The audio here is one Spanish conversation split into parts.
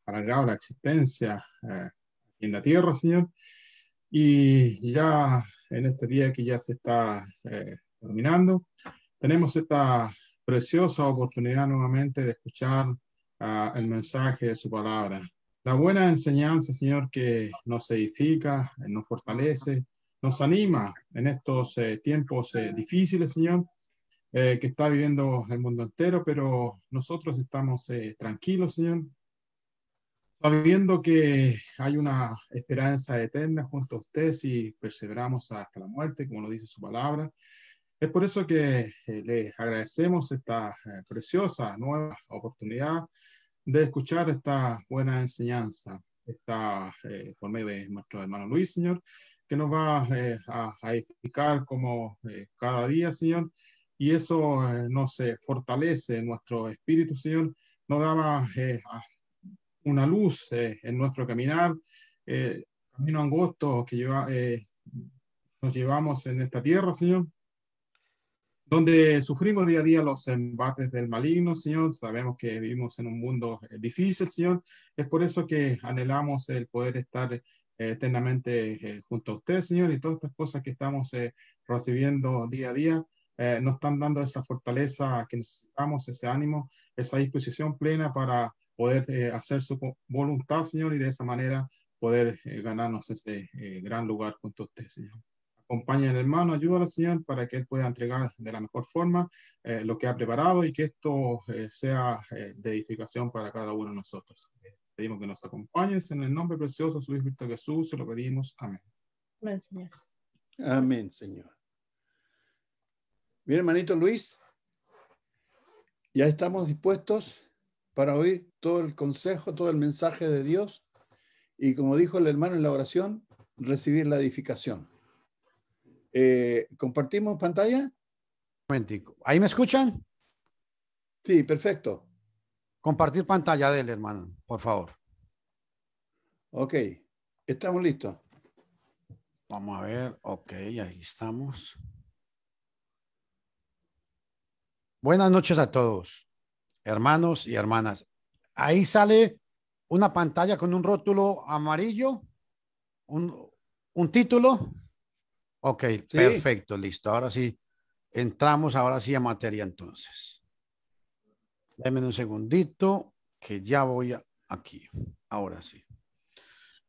alargado la existencia en la tierra, Señor. Y ya en este día que ya se está terminando, tenemos esta preciosa oportunidad nuevamente de escuchar el mensaje de su palabra. La buena enseñanza, Señor, que nos edifica, nos fortalece, nos anima en estos tiempos difíciles, Señor, que está viviendo el mundo entero, pero nosotros estamos tranquilos, Señor, sabiendo que hay una esperanza eterna junto a usted si perseveramos hasta la muerte, como lo dice su palabra. Es por eso que le agradecemos esta preciosa nueva oportunidad de escuchar esta buena enseñanza. Está por medio de nuestro hermano Luis, Señor, que nos va a edificar como cada día, Señor, y eso nos fortalece en nuestro espíritu, Señor, nos da una luz en nuestro caminar, camino angosto que nos llevamos en esta tierra, Señor, donde sufrimos día a día los embates del maligno, Señor. Sabemos que vivimos en un mundo difícil, Señor. Es por eso que anhelamos el poder estar eternamente junto a usted, Señor, y todas estas cosas que estamos recibiendo día a día nos están dando esa fortaleza que necesitamos, ese ánimo, esa disposición plena para poder hacer su voluntad, Señor, y de esa manera poder ganarnos ese gran lugar junto a usted, Señor. Acompaña al hermano, ayúdalo, Señor, para que él pueda entregar de la mejor forma lo que ha preparado y que esto sea de edificación para cada uno de nosotros. Pedimos que nos acompañes en el nombre precioso de su Hijo Cristo Jesús, se lo pedimos. Amén. Amén, Señor. Amén, Señor. Bien, hermanito Luis, ya estamos dispuestos para oír todo el consejo, todo el mensaje de Dios y, como dijo el hermano en la oración, recibir la edificación. ¿Compartimos pantalla? Un momentico. ¿Ahí me escuchan? Sí, perfecto. Compartir pantalla del hermano, por favor. Ok, estamos listos. Vamos a ver. Ok, ahí estamos. Buenas noches a todos, hermanos y hermanas. Ahí sale una pantalla con un rótulo amarillo, un título. Ok, Sí. perfecto, listo. Ahora sí, entramos ahora sí a materia entonces. Denme un segundito que ya voy aquí. Ahora sí.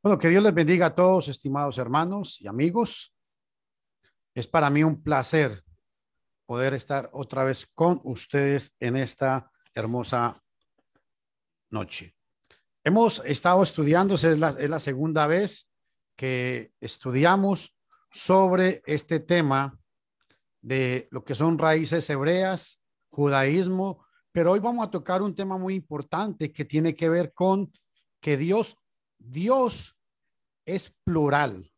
Bueno, que Dios les bendiga a todos, estimados hermanos y amigos. Es para mí un placer poder estar otra vez con ustedes en esta hermosa noche. Hemos estado estudiando, es la segunda vez que estudiamos sobre este tema de lo que son raíces hebreas, judaísmo, pero hoy vamos a tocar un tema muy importante que tiene que ver con que Dios es plural.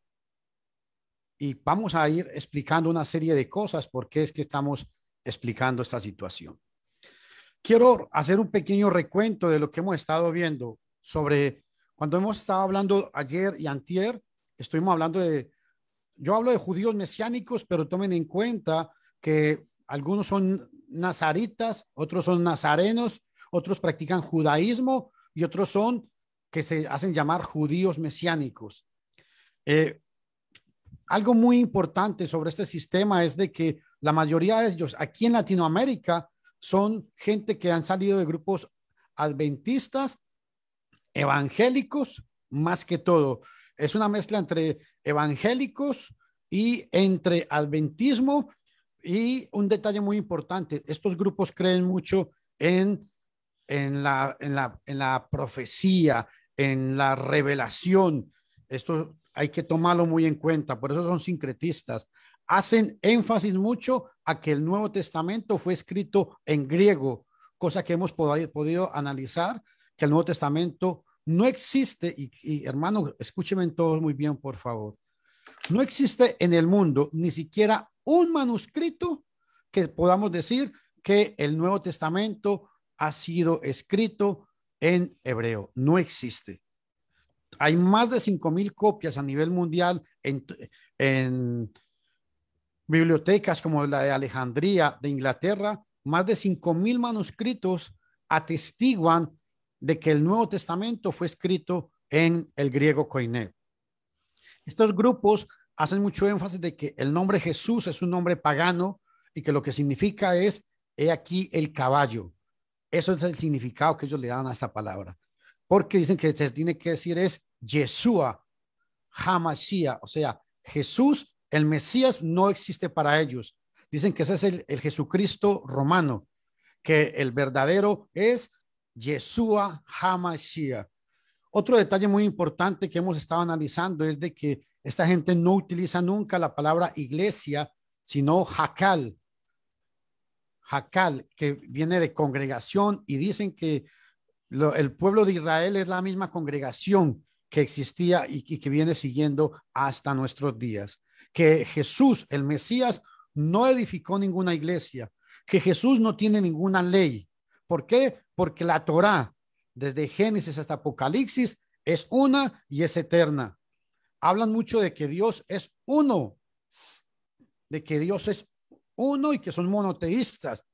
Y vamos a ir explicando una serie de cosas porque es que estamos explicando esta situación. Quiero hacer un pequeño recuento de lo que hemos estado viendo sobre cuando hemos estado hablando ayer y antier. Estuvimos hablando yo hablo de judíos mesiánicos, pero tomen en cuenta que algunos son nazaritas, otros son nazarenos, otros practican judaísmo y otros son que se hacen llamar judíos mesiánicos. Algo muy importante sobre este sistema es de que la mayoría de ellos aquí en Latinoamérica son gente que han salido de grupos adventistas, evangélicos, más que todo. Es una mezcla entre evangélicos y entre adventismo. Y un detalle muy importante, estos grupos creen mucho en la profecía, en la revelación. Esto hay que tomarlo muy en cuenta, por eso son sincretistas. Hacen énfasis mucho a que el Nuevo Testamento fue escrito en griego, cosa que hemos podido analizar, que el Nuevo Testamento no existe, y hermano, escúcheme todos muy bien, por favor. No existe en el mundo ni siquiera un manuscrito que podamos decir que el Nuevo Testamento ha sido escrito en hebreo. No existe. Hay más de 5,000 copias a nivel mundial en bibliotecas como la de Alejandría de Inglaterra. Más de 5,000 manuscritos atestiguan de que el Nuevo Testamento fue escrito en el griego koiné. Estos grupos hacen mucho énfasis de que el nombre Jesús es un nombre pagano y que lo que significa es, he aquí el caballo. Eso es el significado que ellos le dan a esta palabra. Porque dicen que se tiene que decir es Yeshua, Hamashiach, o sea, Jesús, el Mesías, no existe para ellos. Dicen que ese es el Jesucristo romano, que el verdadero es Yeshua Hamashiach. Otro detalle muy importante que hemos estado analizando es de que esta gente no utiliza nunca la palabra iglesia, sino Hakal. Hakal, que viene de congregación, y dicen que el pueblo de Israel es la misma congregación que existía y que viene siguiendo hasta nuestros días. Que Jesús, el Mesías, no edificó ninguna iglesia, que Jesús no tiene ninguna ley. ¿Por qué? Porque la Torá, desde Génesis hasta Apocalipsis, es una y es eterna. Hablan mucho de que Dios es uno, de que Dios es uno y que son monoteístas.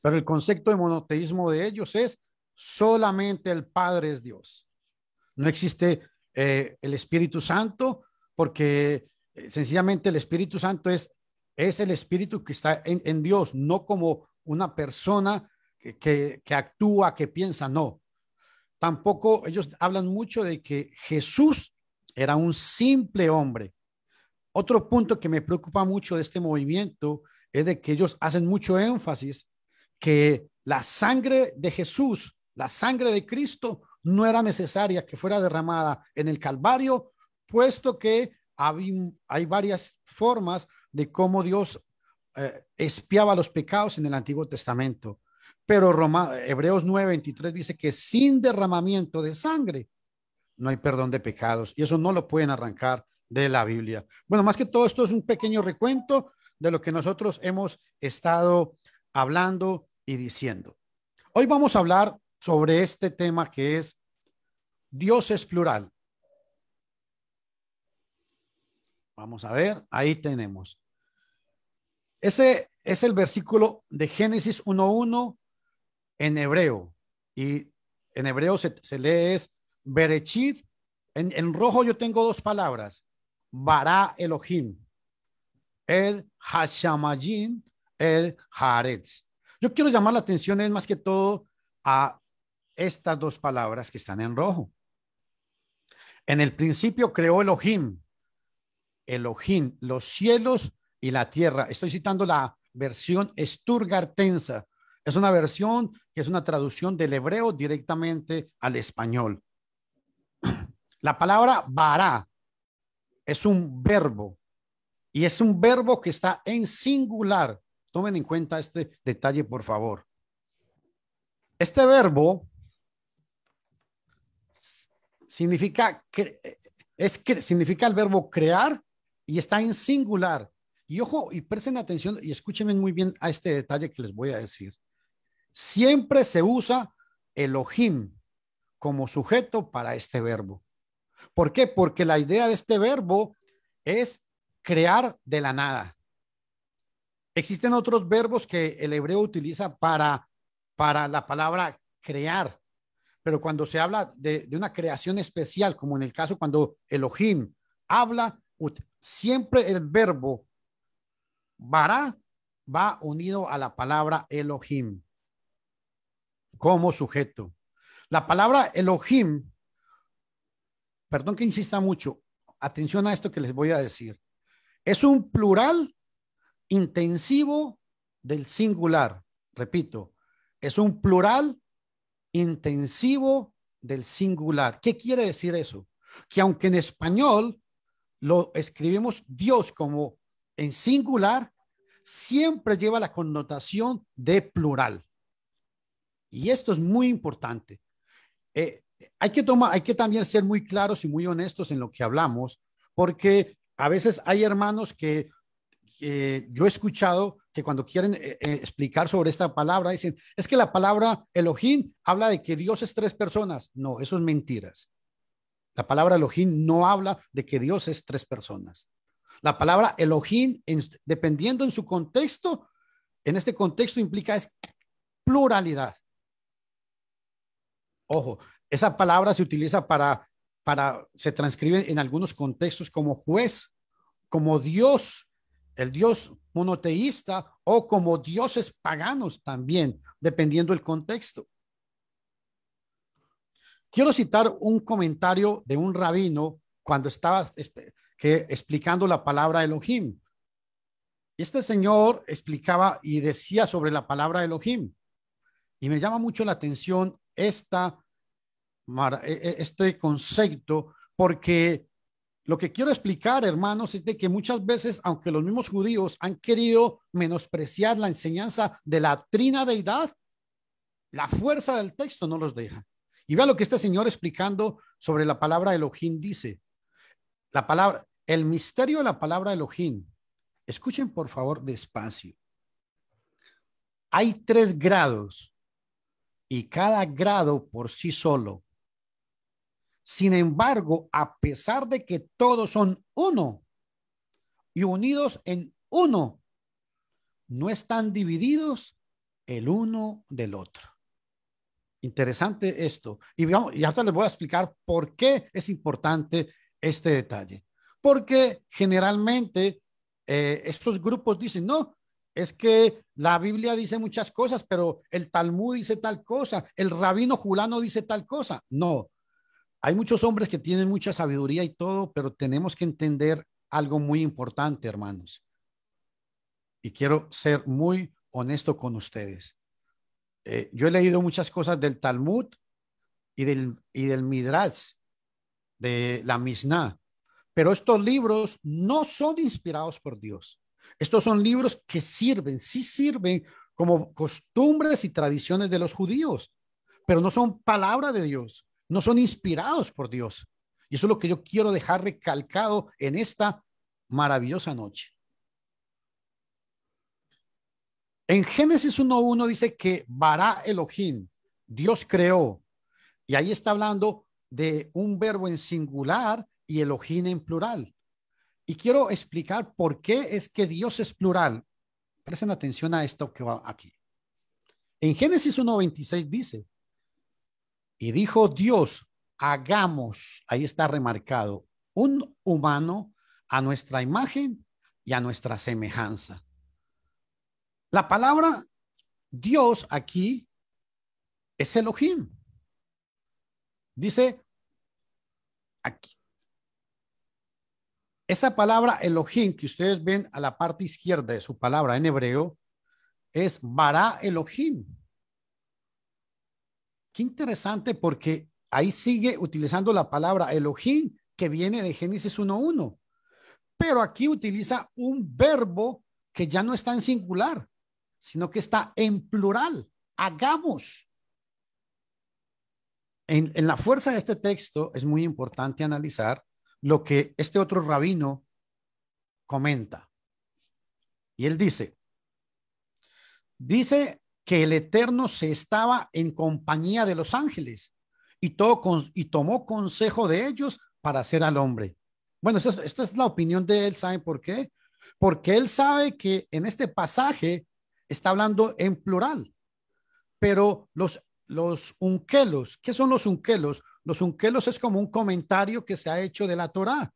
Pero el concepto de monoteísmo de ellos es solamente el Padre es Dios. No existe el Espíritu Santo porque sencillamente el Espíritu Santo es el Espíritu que está en Dios, no como una persona que actúa, que piensa, no. Tampoco ellos hablan mucho de que Jesús era un simple hombre. Otro punto que me preocupa mucho de este movimiento es de que ellos hacen mucho énfasis que la sangre de Jesús, la sangre de Cristo, no era necesaria que fuera derramada en el Calvario, puesto que hay varias formas de cómo Dios expiaba los pecados en el Antiguo Testamento. Pero Hebreos 9:23 dice que sin derramamiento de sangre no hay perdón de pecados, y eso no lo pueden arrancar de la Biblia. Bueno, más que todo esto es un pequeño recuento de lo que nosotros hemos estado hablando y diciendo. Hoy vamos a hablar sobre este tema que es Dios es plural. Vamos a ver, ahí tenemos. Ese es el versículo de Génesis 1:1 en hebreo, y en hebreo se lee es Berechit. En rojo yo tengo dos palabras, Bara Elohim, el Hashamayim, el Haaretz. Yo quiero llamar la atención es más que todo a estas dos palabras que están en rojo. En el principio creó Elohim, Elohim, los cielos y la tierra. Estoy citando la versión Sturgartensa. Es una versión que es una traducción del hebreo directamente al español. La palabra bara es un verbo, y es un verbo que está en singular. Tomen en cuenta este detalle, por favor. Este verbo significa significa el verbo crear y está en singular. Y ojo, y presten atención y escúchenme muy bien a este detalle que les voy a decir. Siempre se usa Elohim como sujeto para este verbo. ¿Por qué? Porque la idea de este verbo es crear de la nada. Existen otros verbos que el hebreo utiliza para la palabra crear, pero cuando se habla de una creación especial, como en el caso cuando Elohim habla, siempre el verbo bara va unido a la palabra Elohim como sujeto. La palabra Elohim, perdón que insista mucho, atención a esto que les voy a decir, es un plural intensivo del singular. Repito, es un plural intensivo del singular. ¿Qué quiere decir eso? Que aunque en español lo escribimos Dios como en singular, siempre lleva la connotación de plural. Y esto es muy importante. Hay que también ser muy claros y muy honestos en lo que hablamos, porque a veces hay hermanos que yo he escuchado que cuando quieren explicar sobre esta palabra dicen, es que la palabra Elohim habla de que Dios es tres personas. No, eso es mentiras. La palabra Elohim no habla de que Dios es tres personas. La palabra Elohim, dependiendo en su contexto, en este contexto implica es pluralidad. Ojo, esa palabra se utiliza se transcribe en algunos contextos como juez, como Dios, el Dios monoteísta o como dioses paganos también, dependiendo del contexto. Quiero citar un comentario de un rabino cuando estaba explicando la palabra Elohim. Este señor explicaba y decía sobre la palabra Elohim. Y me llama mucho la atención este concepto, porque lo que quiero explicar, hermanos, es de que muchas veces, aunque los mismos judíos han querido menospreciar la enseñanza de la trina deidad, la fuerza del texto no los deja. Y vea lo que este señor explicando sobre la palabra Elohim dice. La palabra, el misterio de la palabra Elohim. Escuchen por favor despacio. Hay 3 grados y cada grado por sí solo. Sin embargo, a pesar de que todos son uno y unidos en uno, no están divididos el uno del otro. Interesante esto. Y hasta les voy a explicar por qué es importante este detalle. Porque generalmente estos grupos dicen, no, es que la Biblia dice muchas cosas, pero el Talmud dice tal cosa, el rabino fulano dice tal cosa. No, hay muchos hombres que tienen mucha sabiduría y todo, pero tenemos que entender algo muy importante, hermanos. Y quiero ser muy honesto con ustedes. Yo he leído muchas cosas del Talmud y del Midrash, de la Mishnah, pero estos libros no son inspirados por Dios. Estos son libros que sí sirven como costumbres y tradiciones de los judíos, pero no son palabra de Dios, no son inspirados por Dios. Y eso es lo que yo quiero dejar recalcado en esta maravillosa noche. En Génesis 1:1 dice que Bara Elohim, Dios creó, y ahí está hablando de un verbo en singular y Elohim en plural. Y quiero explicar por qué es que Dios es plural. Presten atención a esto que va aquí. En Génesis 1:26 dice, y dijo Dios, hagamos, ahí está remarcado, un humano a nuestra imagen y a nuestra semejanza. La palabra Dios aquí es Elohim. Dice aquí. Esa palabra Elohim que ustedes ven a la parte izquierda de su palabra en hebreo es Bara Elohim. Qué interesante porque ahí sigue utilizando la palabra Elohim que viene de Génesis 1:1. Pero aquí utiliza un verbo que ya no está en singular, sino que está en plural. Hagamos. En la fuerza de este texto es muy importante analizar lo que este otro rabino comenta. Y él dice que el Eterno se estaba en compañía de los ángeles y tomó consejo de ellos para hacer al hombre. Bueno, esta es la opinión de él. ¿Saben por qué? Porque él sabe que en este pasaje está hablando en plural, pero los unkelos, ¿qué son los unkelos? Los unkelos es como un comentario que se ha hecho de la Torá.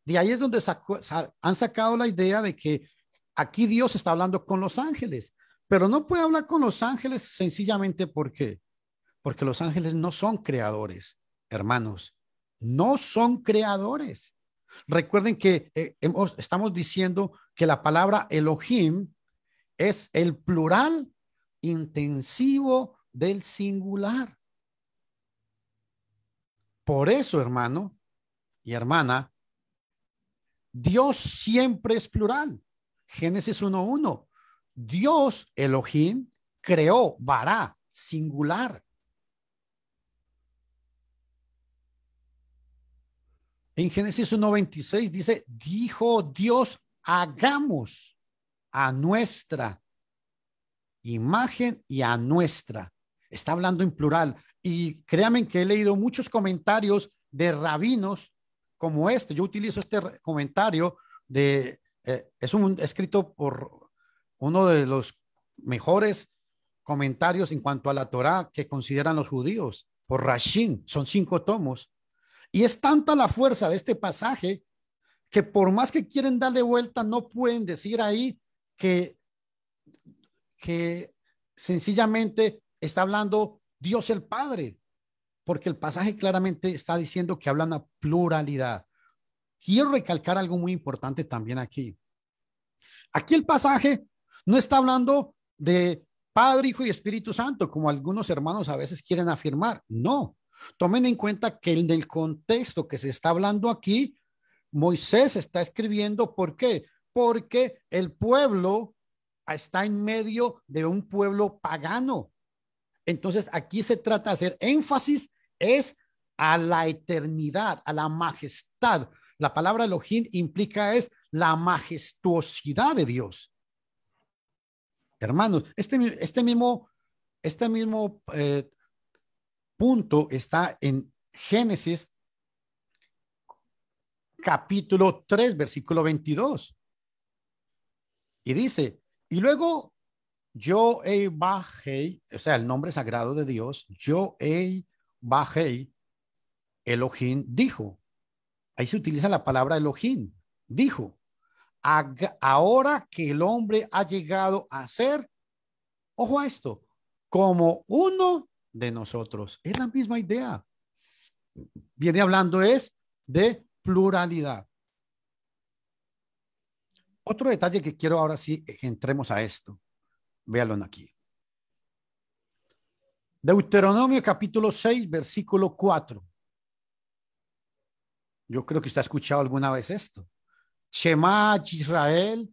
De ahí es donde han sacado la idea de que aquí Dios está hablando con los ángeles, pero no puede hablar con los ángeles sencillamente porque los ángeles no son creadores, hermanos, no son creadores. Recuerden que estamos diciendo que la palabra Elohim es el plural intensivo del singular. Por eso, hermano y hermana, Dios siempre es plural. Génesis 1:1. Dios, Elohim, creó, Bara, singular. En Génesis 1:26 dice, dijo Dios, hagamos a nuestra imagen y a nuestra. Está hablando en plural. Y créanme que he leído muchos comentarios de rabinos como este. Yo utilizo este comentario es escrito por uno de los mejores comentarios en cuanto a la Torá que consideran los judíos. por Rashin, son 5 tomos. Y es tanta la fuerza de este pasaje que por más que quieren darle vuelta, no pueden decir ahí que sencillamente está hablando Dios el Padre, porque el pasaje claramente está diciendo que habla una pluralidad. Quiero recalcar algo muy importante también aquí. Aquí el pasaje no está hablando de Padre, Hijo y Espíritu Santo, como algunos hermanos a veces quieren afirmar. No, tomen en cuenta que en el contexto que se está hablando aquí, Moisés está escribiendo, ¿por qué? Porque el pueblo está en medio de un pueblo pagano. Entonces aquí se trata de hacer énfasis es a la eternidad, a la majestad. La palabra Elohim implica es la majestuosidad de Dios. Hermanos, este mismo punto está en Génesis capítulo 3, versículo 22. Y dice, y luego Yohei, o sea, el nombre sagrado de Dios, Yohei, Elohim dijo. Ahí se utiliza la palabra Elohim. Dijo, ahora que el hombre ha llegado a ser, ojo a esto, como uno de nosotros. Es la misma idea. Viene hablando es de pluralidad. Otro detalle que quiero ahora sí que entremos a esto. Véalo aquí. Deuteronomio capítulo 6, versículo 4. Yo creo que usted ha escuchado alguna vez esto. Shema Israel,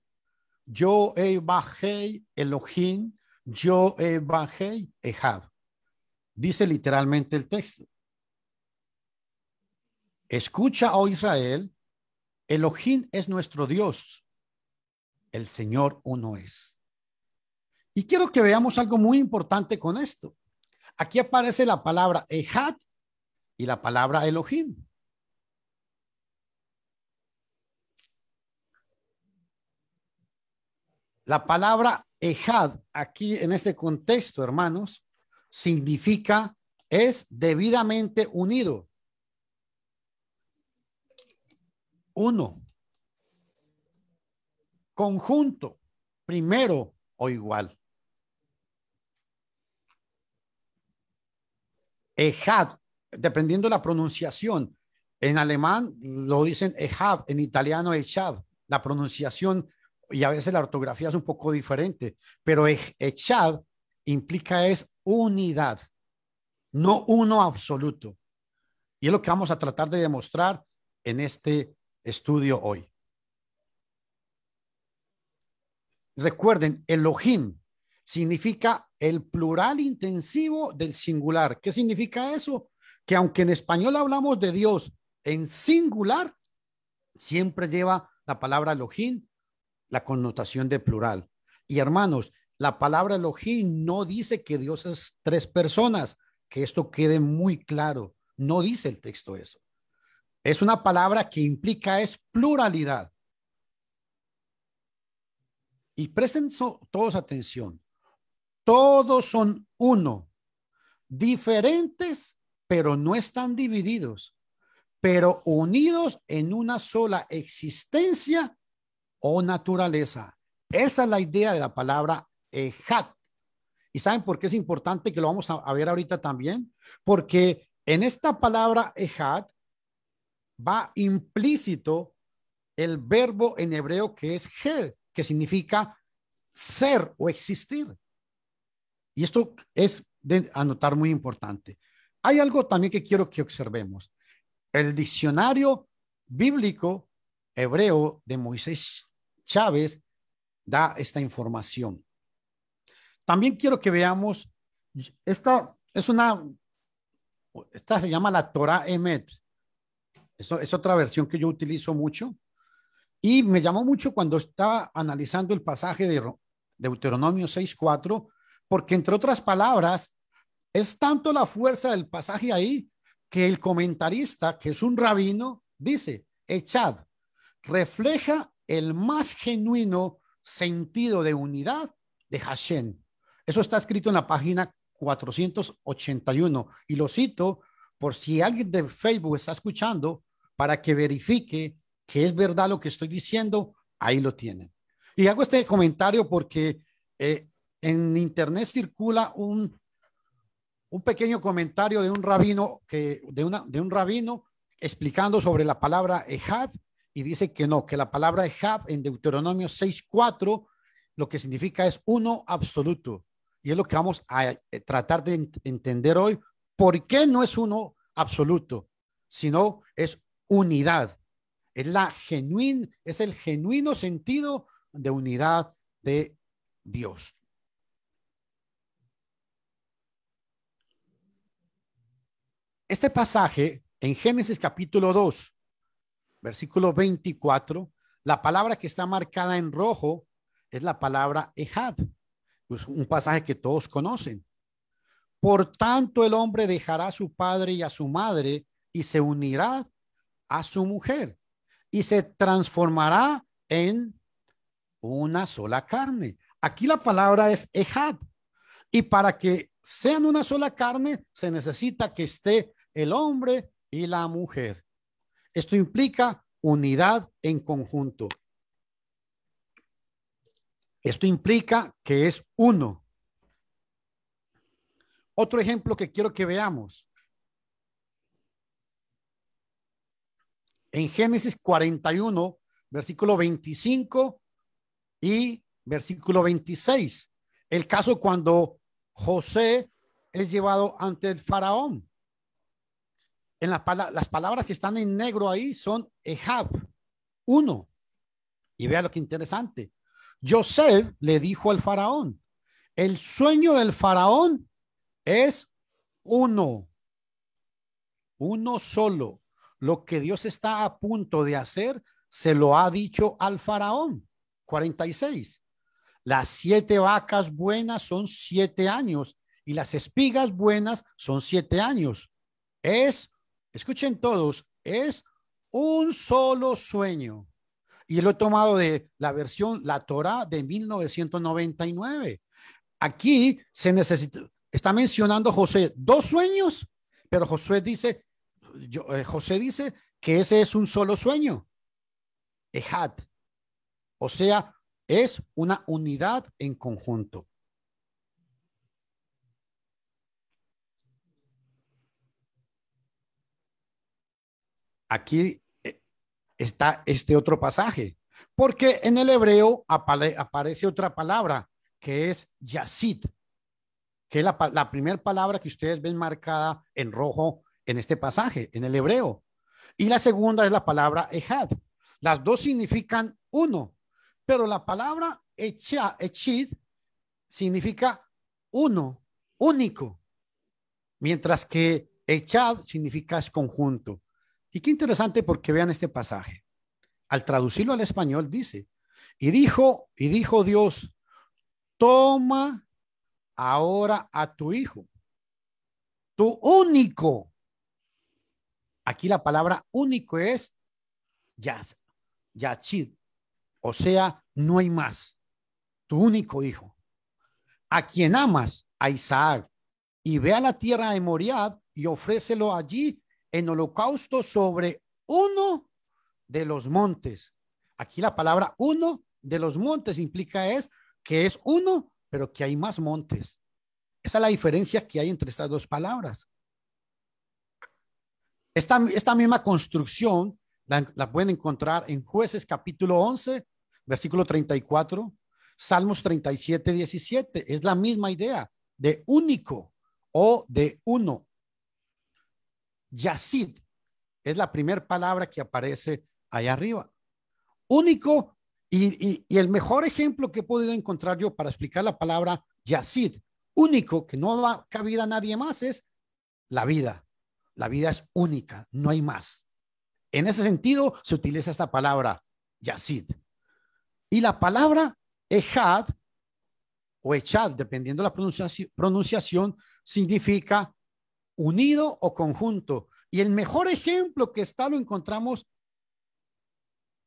yo Bajei Elohim, yo Bajei Ehab. Dice literalmente el texto. Escucha, oh Israel, Elohim es nuestro Dios. El Señor uno es. Y quiero que veamos algo muy importante con esto. Aquí aparece la palabra Ehad y la palabra Elohim. La palabra Ehad aquí en este contexto, hermanos, significa es debidamente unido. Uno. Conjunto. Primero o igual. Ehad, dependiendo de la pronunciación. En alemán lo dicen Ehab, en italiano Echab. La pronunciación y a veces la ortografía es un poco diferente, pero Echab implica es unidad, no uno absoluto. Y es lo que vamos a tratar de demostrar en este estudio hoy. Recuerden, Elohim significa el plural intensivo del singular. ¿Qué significa eso? Que aunque en español hablamos de Dios en singular, siempre lleva la palabra Elohim la connotación de plural. Y hermanos, la palabra Elohim no dice que Dios es 3 personas, que esto quede muy claro. No dice el texto eso. Es una palabra que implica es pluralidad. Y presten todos atención. Todos son uno, diferentes, pero no están divididos, pero unidos en una sola existencia o naturaleza. Esa es la idea de la palabra Ehad. ¿Y saben por qué es importante? Que lo vamos a ver ahorita también. Porque en esta palabra Ehad va implícito el verbo en hebreo que es her, que significa ser o existir. Y esto es de anotar muy importante. Hay algo también que quiero que observemos. El diccionario bíblico hebreo de Moisés Chávez da esta información. También quiero que veamos, esta se llama la Torah Emet. Eso es otra versión que yo utilizo mucho. Y me llamó mucho cuando estaba analizando el pasaje de Deuteronomio 6:4, porque entre otras palabras, es tanto la fuerza del pasaje ahí que el comentarista, que es un rabino, dice, Echad, refleja el más genuino sentido de unidad de Hashem. Eso está escrito en la página 1481. Y lo cito por si alguien de Facebook está escuchando para que verifique que es verdad lo que estoy diciendo. Ahí lo tienen. Y hago este comentario porque en internet circula un pequeño comentario de un rabino de un rabino explicando sobre la palabra Ejad, y dice que no, que la palabra Ejad en Deuteronomio 6:4 lo que significa es uno absoluto. Y es lo que vamos a tratar de entender hoy. ¿Por qué no es uno absoluto, sino es unidad? Es el genuino sentido de unidad de Dios. Este pasaje en Génesis capítulo 2, versículo 24, la palabra que está marcada en rojo es la palabra Ejad. Es un pasaje que todos conocen. Por tanto, el hombre dejará a su padre y a su madre y se unirá a su mujer y se transformará en una sola carne. Aquí la palabra es Ejad. Y para que sean una sola carne, se necesita que esté el hombre y la mujer. Esto implica unidad en conjunto. Esto implica que es uno. Otro ejemplo que quiero que veamos. En Génesis 41, versículo 25 y versículo 26. El caso cuando José es llevado ante el faraón. Las palabras que están en negro ahí son Ejab, uno. Y vea lo que interesante. José le dijo al faraón, el sueño del faraón es uno solo. Lo que Dios está a punto de hacer, se lo ha dicho al faraón. 46. Las 7 vacas buenas son 7 años y las espigas buenas son 7 años. Escuchen todos, es un solo sueño. Y lo he tomado de la versión, la Torá de 1999. Aquí está mencionando José 2 sueños, pero José dice que ese es un solo sueño. Ejad. O sea, es una unidad en conjunto. Aquí está este otro pasaje, porque en el hebreo aparece otra palabra que es Yasid, que es la primera palabra que ustedes ven marcada en rojo en este pasaje, en el hebreo. Y la segunda es la palabra Ejad. Las dos significan uno, pero la palabra Echid significa uno, único, mientras que Echad significa es conjunto. Y qué interesante porque vean este pasaje. Al traducirlo al español dice, y dijo Dios, toma ahora a tu hijo, tu único. Aquí la palabra único es Yachid, o sea, no hay más. Tu único hijo, a quien amas, a Isaac, y ve a la tierra de Moriah y ofrécelo allí en holocausto sobre uno de los montes. Aquí la palabra uno de los montes implica que es uno, pero que hay más montes. Esa es la diferencia que hay entre estas dos palabras. Esta misma construcción la pueden encontrar en Jueces capítulo 11, versículo 34, Salmos 37, 17. Es la misma idea de único o de uno. Yasid es la primera palabra que aparece allá arriba. Único, y el mejor ejemplo que he podido encontrar yo para explicar la palabra Yasid, único, que no da cabida a nadie más, es la vida. La vida es única, no hay más. En ese sentido se utiliza esta palabra Yasid. Y la palabra Ejad o Echad, dependiendo de la pronunciación, significa unido o conjunto. Y el mejor ejemplo que lo encontramos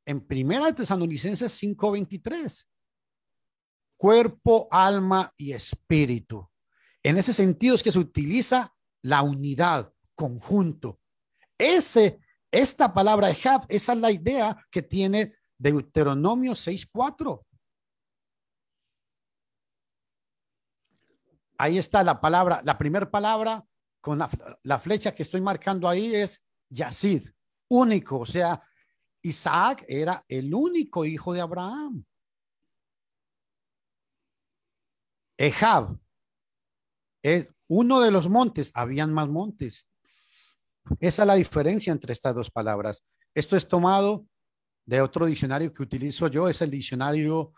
en Primera de Tesalonicenses 5:23. Cuerpo, alma y espíritu. En ese sentido es que se utiliza la unidad, conjunto. Esta palabra Ejab, esa es la idea que tiene Deuteronomio 6:4. Ahí está la palabra, la primera palabra con la flecha que estoy marcando ahí es Yasid, único. O sea, Isaac era el único hijo de Abraham. Ejab es uno de los montes, habían más montes. Esa es la diferencia entre estas dos palabras. Esto es tomado de otro diccionario que utilizo yo, es el diccionario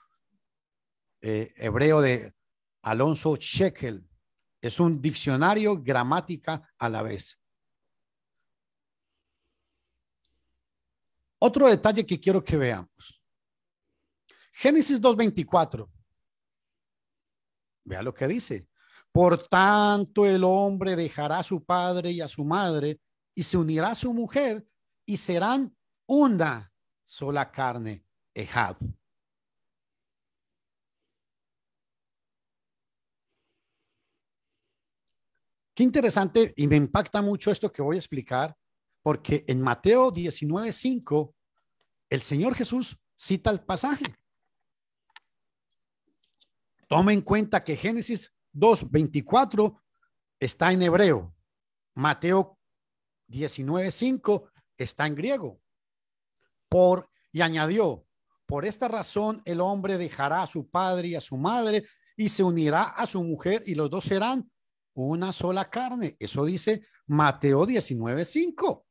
hebreo de Alonso Shekel. Es un diccionario gramática a la vez. Otro detalle que quiero que veamos. Génesis 2:24. Vea lo que dice. Por tanto, el hombre dejará a su padre y a su madre y se unirá a su mujer y serán una sola carne. Ejab. Qué interesante, y me impacta mucho esto que voy a explicar, porque en Mateo 19:5 el Señor Jesús cita el pasaje. Tome en cuenta que Génesis 2:24 está en hebreo. Mateo 19:5 está en griego. Y añadió, por esta razón el hombre dejará a su padre y a su madre y se unirá a su mujer y los dos serán una sola carne. Eso dice Mateo 19:5.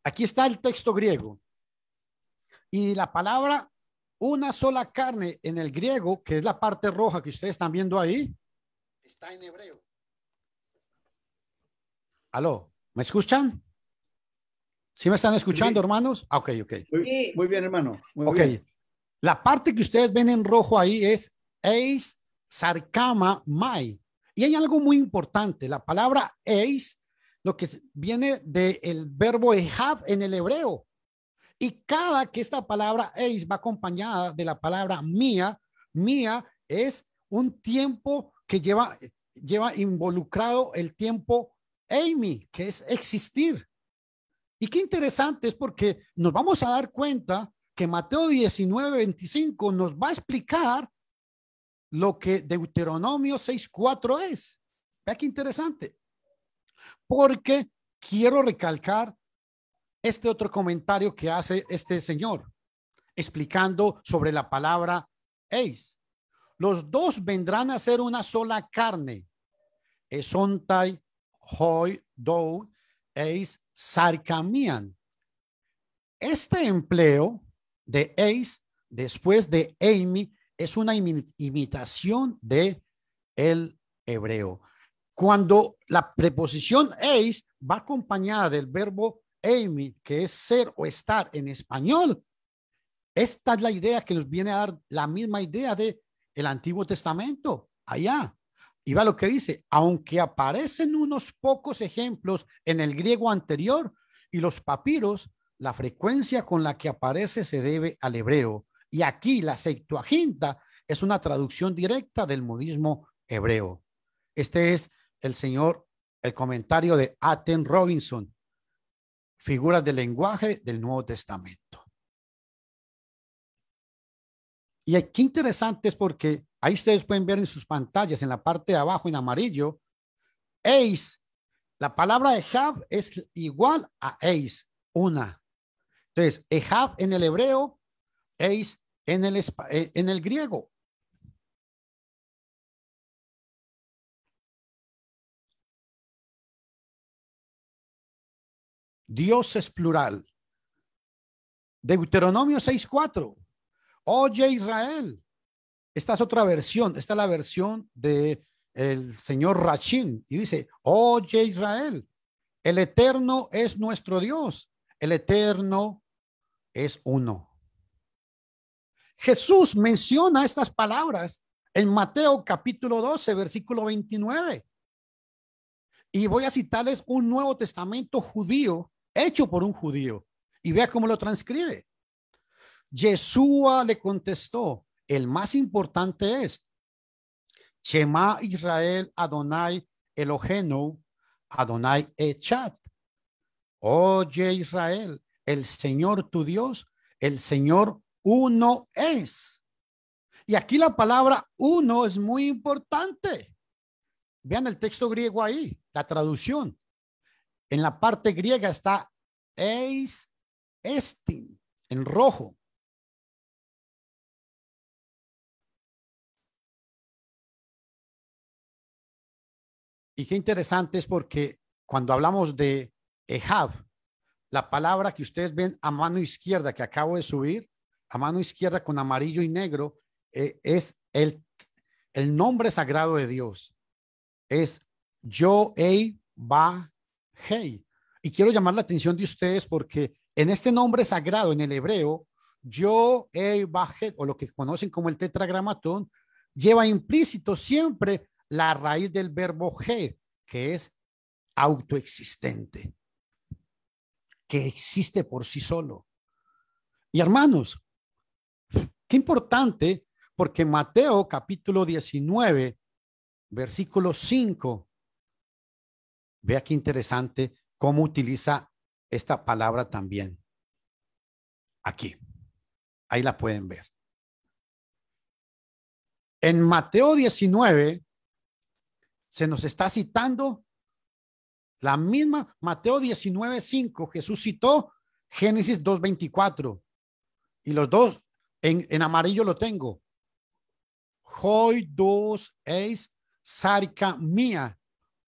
Aquí está el texto griego. Y la palabra una sola carne en el griego, que es la parte roja que ustedes están viendo ahí, está en hebreo. ¿Aló? ¿Me escuchan? ¿Sí me están escuchando, hermanos? Ok. Muy bien, hermano. Muy bien. La parte que ustedes ven en rojo ahí es eis sarcama mai. Y hay algo muy importante. La palabra eis, lo que viene del verbo ejab en el hebreo. Y cada que esta palabra eis va acompañada de la palabra mía es un tiempo que lleva involucrado el tiempo eimi, que es existir. Y qué interesante es porque nos vamos a dar cuenta que Mateo 19:25 nos va a explicar lo que Deuteronomio 6:4 es. Vea qué interesante. Porque quiero recalcar este otro comentario que hace este señor, explicando sobre la palabra eis. Los dos vendrán a ser una sola carne. Esontai, hoi, dou, eis, sarcamian. Este empleo de eis después de eimi es una imitación de el hebreo. Cuando la preposición eis va acompañada del verbo eimi, que es ser o estar en español, esta es la idea que nos viene a dar la misma idea de el Antiguo Testamento allá. Y va lo que dice, aunque aparecen unos pocos ejemplos en el griego anterior y los papiros, la frecuencia con la que aparece se debe al hebreo. Y aquí la Septuaginta es una traducción directa del modismo hebreo. Este es el comentario de Aten Robinson, Figuras del lenguaje del Nuevo Testamento. Y aquí interesante es porque ahí ustedes pueden ver en sus pantallas, en la parte de abajo en amarillo, eis, la palabra ejab es igual a eis, una. Entonces, ejab en el hebreo, eis en el griego. Dios es plural. Deuteronomio 6:4. Oye Israel. Esta es otra versión. Esta es la versión de el señor Rachín. Y dice, oye Israel, el Eterno es nuestro Dios. El Eterno es uno. Jesús menciona estas palabras en Mateo capítulo 12, versículo 29. Y voy a citarles un Nuevo Testamento judío hecho por un judío. Y vea cómo lo transcribe. Yeshua le contestó, el más importante es, Shema Israel Adonai Eloheinu, Adonai Echad. Oye Israel, el Señor tu Dios, el Señor uno es. Y aquí la palabra uno es muy importante. Vean el texto griego ahí, la traducción. En la parte griega está eis estin, en rojo. Y qué interesante es porque cuando hablamos de Ehab, la palabra que ustedes ven a mano izquierda que acabo de subir, a mano izquierda con amarillo y negro, es el nombre sagrado de Dios. Es Yo-Ei-Ba-Hei. Y quiero llamar la atención de ustedes porque en este nombre sagrado, en el hebreo, Yo-Ei-Ba-Hei, o lo que conocen como el tetragramatón, lleva implícito siempre la raíz del verbo he, que es autoexistente, que existe por sí solo. Y hermanos, qué importante, porque Mateo capítulo 19, versículo 5, vea qué interesante cómo utiliza esta palabra también. Aquí, ahí la pueden ver. En Mateo 19 se nos está citando la misma Mateo 19:5. Jesús citó Génesis 2:24 y los dos en amarillo lo tengo. Hoi dos eis sarca mía.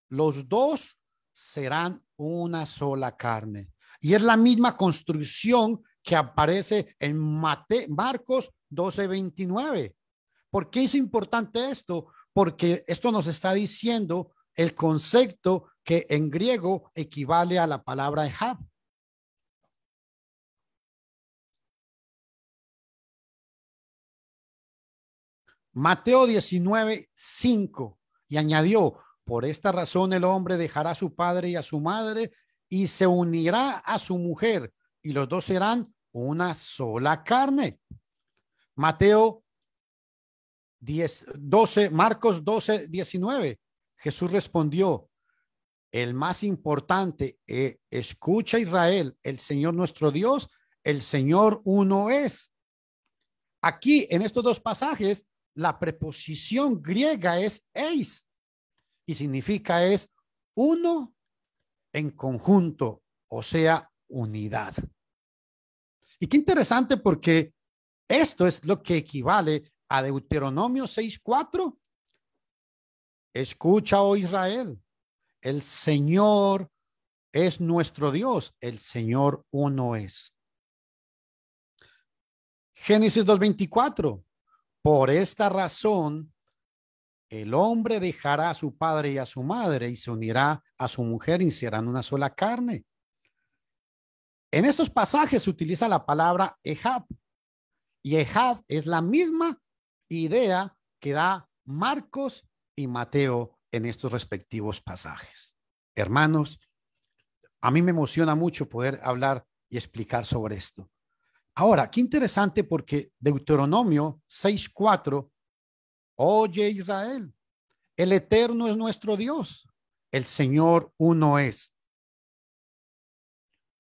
Los dos serán una sola carne. Y es la misma construcción que aparece en Marcos 12:29. ¿Por qué es importante esto? Porque esto nos está diciendo el concepto que en griego equivale a la palabra Ehab. Mateo 19:5 y añadió: por esta razón el hombre dejará a su padre y a su madre y se unirá a su mujer y los dos serán una sola carne. Mateo 12, Marcos 12:19. Jesús respondió: el más importante, escucha Israel, el Señor nuestro Dios, el Señor uno es. Aquí en estos dos pasajes, la preposición griega es eis y significa es uno en conjunto, o sea, unidad. Y qué interesante porque esto es lo que equivale a Deuteronomio 6:4. Escucha, oh Israel, el Señor es nuestro Dios, el Señor uno es. Génesis 2:24. Por esta razón, el hombre dejará a su padre y a su madre y se unirá a su mujer y serán una sola carne. En estos pasajes se utiliza la palabra Ehab. Y Ehab es la misma idea que da Marcos y Mateo en estos respectivos pasajes. Hermanos, a mí me emociona mucho poder hablar y explicar sobre esto. Ahora, qué interesante porque Deuteronomio 6:4, oye Israel, el Eterno es nuestro Dios, el Señor uno es.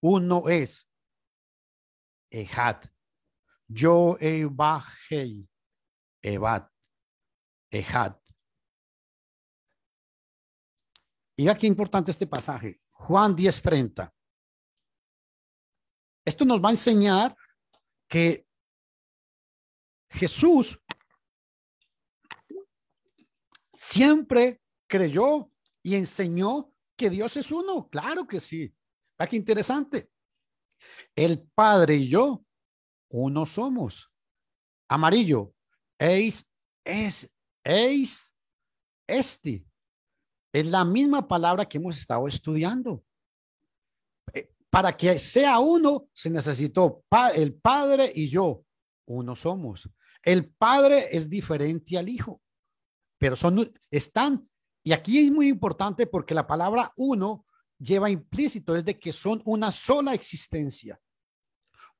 Uno es Ehad. Yo-Ei-Ba-Hei, Ebat, Ehad. Y aquí importante este pasaje, Juan 10:30. Esto nos va a enseñar que Jesús siempre creyó y enseñó que Dios es uno. Claro que sí. Aquí interesante. El Padre y yo, uno somos. Amarillo. Eis esti. Es la misma palabra que hemos estado estudiando. Para que sea uno, se necesitó el Padre y yo. Uno somos. El Padre es diferente al Hijo, pero están, y aquí es muy importante porque la palabra uno lleva implícito desde que son una sola existencia,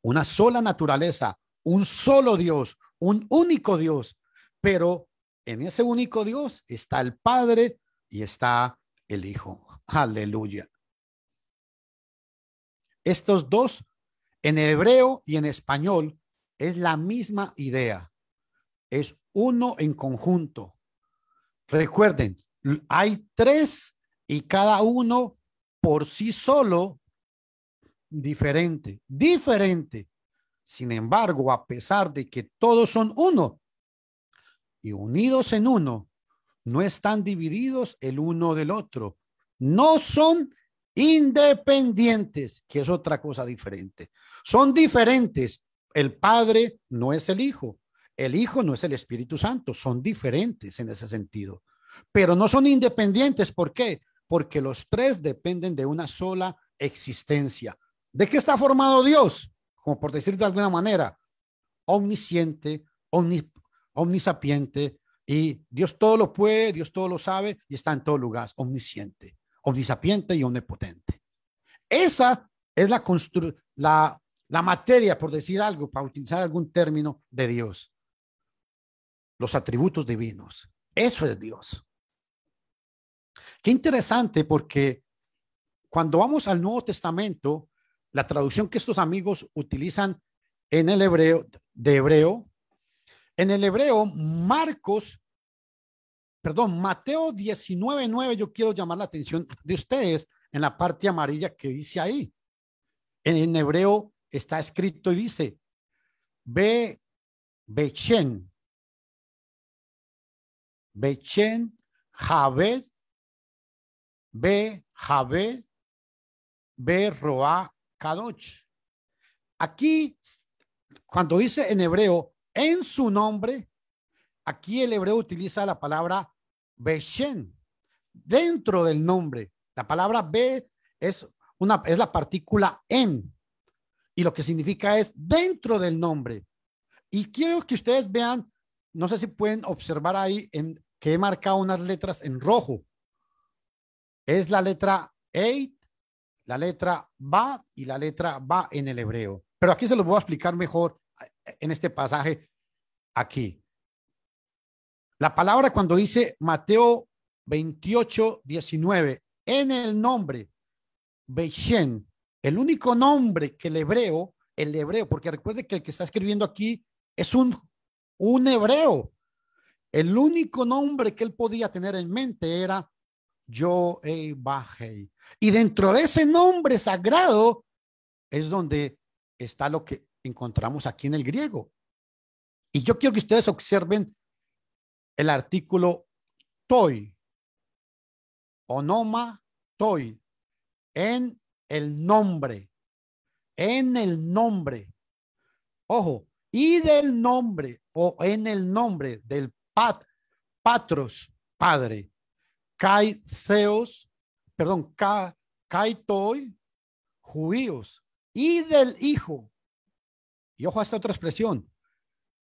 una sola naturaleza, un solo Dios, un único Dios, pero En ese único Dios está el Padre y está el Hijo. Aleluya. Estos dos, en hebreo y en español, es la misma idea. Es uno en conjunto. Recuerden, hay tres y cada uno por sí solo diferente. Sin embargo, a pesar de que todos son uno y unidos en uno, no están divididos el uno del otro. No son independientes, que es otra cosa diferente. Son diferentes. El Padre no es el Hijo. El Hijo no es el Espíritu Santo. Son diferentes en ese sentido. Pero no son independientes. ¿Por qué? Porque los tres dependen de una sola existencia. ¿De qué está formado Dios? Como por decir de alguna manera, omnisciente, omnisapiente, y Dios todo lo puede, Dios todo lo sabe y está en todo lugar, omnisciente, omnisapiente y omnipotente. Esa es la materia, por decir algo, para utilizar algún término de Dios. Los atributos divinos. Eso es Dios. Qué interesante, porque cuando vamos al Nuevo Testamento, la traducción que estos amigos utilizan en el hebreo, en el hebreo, Mateo 19:9, yo quiero llamar la atención de ustedes en la parte amarilla que dice ahí. En hebreo está escrito y dice, Bechen, Javed, Roa, Kadosh. Aquí, cuando dice en hebreo, en su nombre, aquí el hebreo utiliza la palabra Beshen, dentro del nombre. La palabra Be es la partícula en, y lo que significa es dentro del nombre. Y quiero que ustedes vean, no sé si pueden observar ahí que he marcado unas letras en rojo. Es la letra Eit, la letra Ba y la letra Ba en el hebreo. Pero aquí se los voy a explicar mejor en este pasaje aquí. La palabra cuando dice Mateo 28:19, en el nombre, Beishen, el único nombre que el hebreo, porque recuerde que el que está escribiendo aquí es un hebreo. El único nombre que él podía tener en mente era Yohei. Y dentro de ese nombre sagrado es donde está lo que encontramos aquí en el griego. Y yo quiero que ustedes observen el artículo toi, onoma toi, en el nombre, ojo, y del nombre o en el nombre del patros, padre, kai theos, perdón, kai toi, judíos, y del hijo, y ojo a esta otra expresión,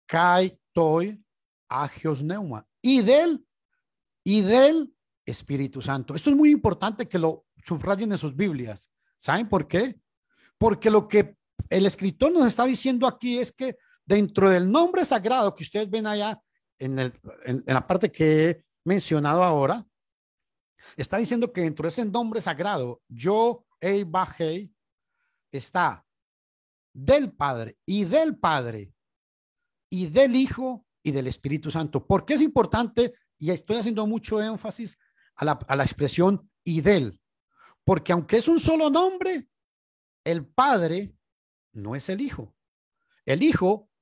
kai toi, agios neuma, y del Espíritu Santo. Esto es muy importante que lo subrayen en sus Biblias. ¿Saben por qué? Porque lo que el escritor nos está diciendo aquí es que dentro del nombre sagrado que ustedes ven allá en la parte que he mencionado ahora, está diciendo que dentro de ese nombre sagrado, Yohei, está del Padre y del Hijo y del Espíritu Santo. ¿Por qué es importante? Y estoy haciendo mucho énfasis a la expresión y del, porque aunque es un solo nombre, el Padre no es el Hijo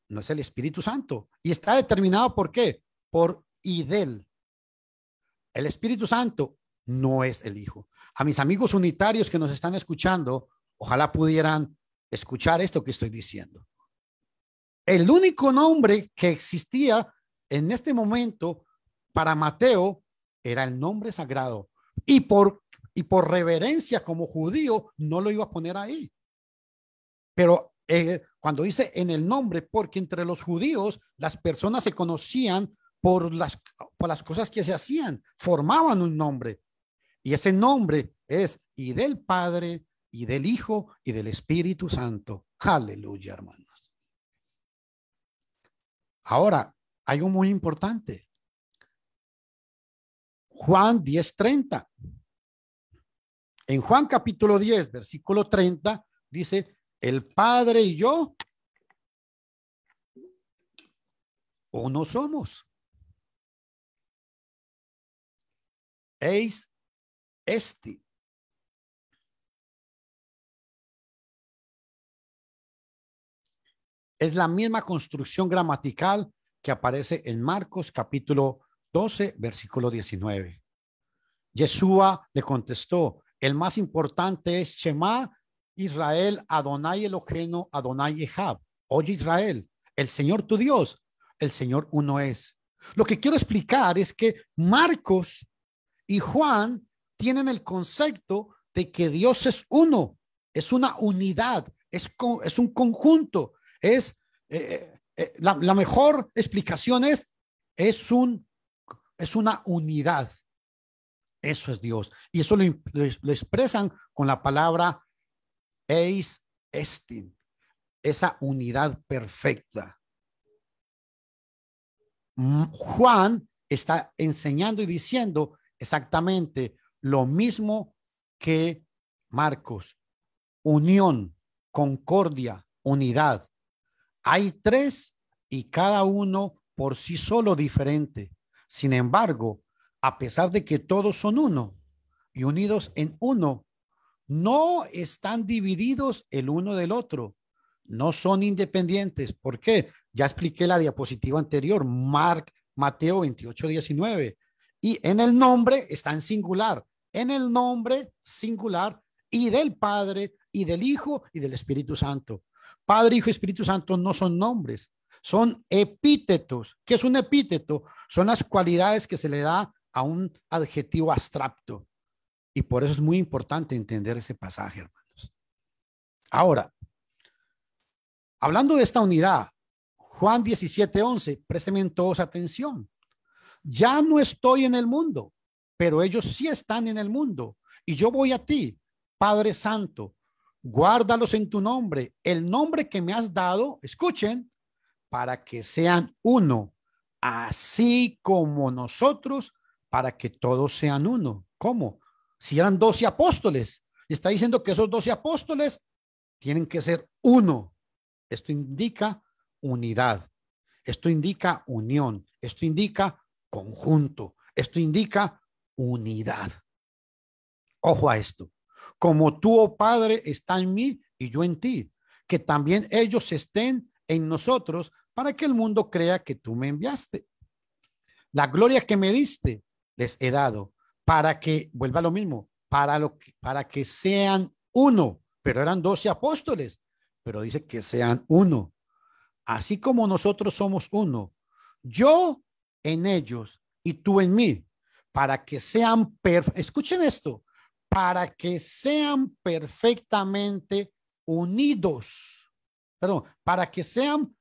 no es el Espíritu Santo, y está determinado ¿por qué? Por y del. El Espíritu Santo no es el Hijo. A mis amigos unitarios que nos están escuchando, ojalá pudieran escuchar esto que estoy diciendo. El único nombre que existía en este momento para Mateo era el nombre sagrado, y por reverencia como judío no lo iba a poner ahí. Pero cuando dice en el nombre, porque entre los judíos las personas se conocían por las cosas que se hacían, formaban un nombre, y ese nombre es y del Padre y del Hijo y del Espíritu Santo. Aleluya, hermanos. Ahora, hay algo muy importante. Juan 10:30. En Juan capítulo 10, versículo 30, dice, el Padre y yo uno somos. Eis esti. Es la misma construcción gramatical que aparece en Marcos capítulo 12, versículo 19. Yeshua le contestó, el más importante es Shema Israel, Adonai Eloheinu, Adonai Echad. Oye Israel, el Señor tu Dios, el Señor uno es. Lo que quiero explicar es que Marcos y Juan tienen el concepto de que Dios es uno, es una unidad, es un conjunto, es la mejor explicación es una unidad. Eso es Dios. Y eso lo expresan con la palabra eis estin, esa unidad perfecta. Juan está enseñando y diciendo exactamente lo mismo que Marcos. Unión, concordia, unidad. Hay tres y cada uno por sí solo diferente. Sin embargo, a pesar de que todos son uno y unidos en uno, no están divididos el uno del otro. No son independientes. ¿Por qué? Ya expliqué la diapositiva anterior, Mateo 28:19. Y en el nombre está en singular. En el nombre singular y del Padre y del Hijo y del Espíritu Santo. Padre, Hijo y Espíritu Santo no son nombres, son epítetos. ¿Qué es un epíteto? Son las cualidades que se le da a un adjetivo abstracto. Y por eso es muy importante entender ese pasaje, hermanos. Ahora, hablando de esta unidad, Juan 17:11, préstenme todos atención. Ya no estoy en el mundo, pero ellos sí están en el mundo. Y yo voy a ti, Padre Santo, guárdalos en tu nombre, el nombre que me has dado, escuchen, para que sean uno, así como nosotros, para que todos sean uno. ¿Cómo? Si eran 12 apóstoles, está diciendo que esos 12 apóstoles tienen que ser uno. Esto indica unidad, esto indica unión, esto indica conjunto, esto indica unidad. Ojo a esto. Como tú, oh Padre, está en mí y yo en ti, que también ellos estén en nosotros para que el mundo crea que tú me enviaste. La gloria que me diste les he dado para que, vuelva a lo mismo, para que sean uno, pero eran 12 apóstoles, pero dice que sean uno. Así como nosotros somos uno, yo en ellos y tú en mí, para que sean, escuchen esto, para que sean perfectamente unidos, perdón, para que sean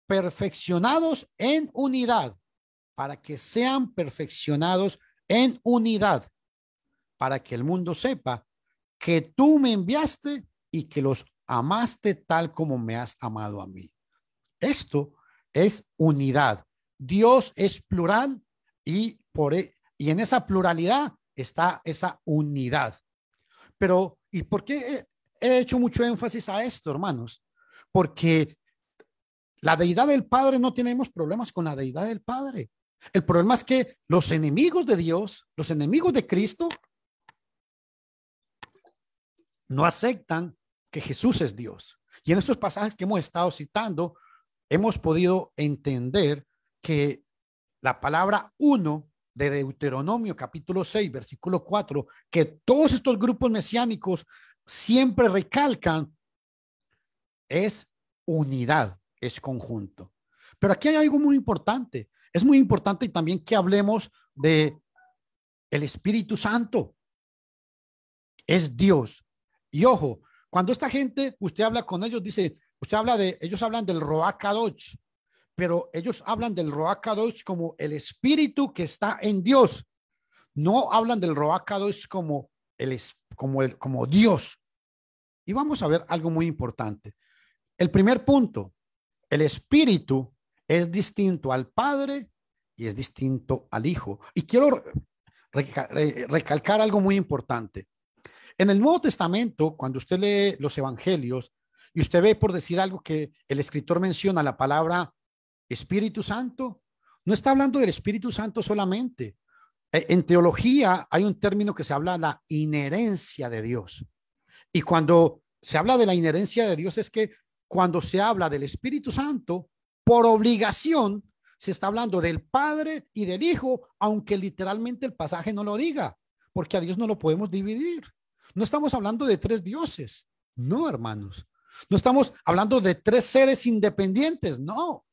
perfeccionados en unidad, para que sean perfeccionados en unidad, para que el mundo sepa que tú me enviaste y que los amaste tal como me has amado a mí. Esto es unidad. Dios es plural y en esa pluralidad está esa unidad. Pero, ¿y por qué he hecho mucho énfasis a esto, hermanos? Porque la deidad del Padre, no tenemos problemas con la deidad del Padre. El problema es que los enemigos de Dios, los enemigos de Cristo, no aceptan que Jesús es Dios. Y en estos pasajes que hemos estado citando, hemos podido entender que la palabra uno de Deuteronomio capítulo 6, versículo 4, que todos estos grupos mesiánicos siempre recalcan, es unidad, es conjunto. Pero aquí hay algo muy importante. Es muy importante también que hablemos de el Espíritu Santo. Es Dios. Y ojo, cuando esta gente, usted habla con ellos, dice, ellos hablan del Ruach Kadosh, pero ellos hablan del Ruach Kadosh como el Espíritu que está en Dios. No hablan del Ruach Kadosh como Dios. Y vamos a ver algo muy importante. El primer punto, el Espíritu es distinto al Padre y es distinto al Hijo. Y quiero recalcar algo muy importante. En el Nuevo Testamento, cuando usted lee los evangelios y usted ve, por decir algo, que el escritor menciona la palabra Espíritu Santo, no está hablando del Espíritu Santo solamente. En teología hay un término que se habla de la inherencia de Dios. Y cuando se habla de la inherencia de Dios es que cuando se habla del Espíritu Santo, por obligación, se está hablando del Padre y del Hijo, aunque literalmente el pasaje no lo diga, porque a Dios no lo podemos dividir. No estamos hablando de tres dioses, no, hermanos. No estamos hablando de tres seres independientes, no.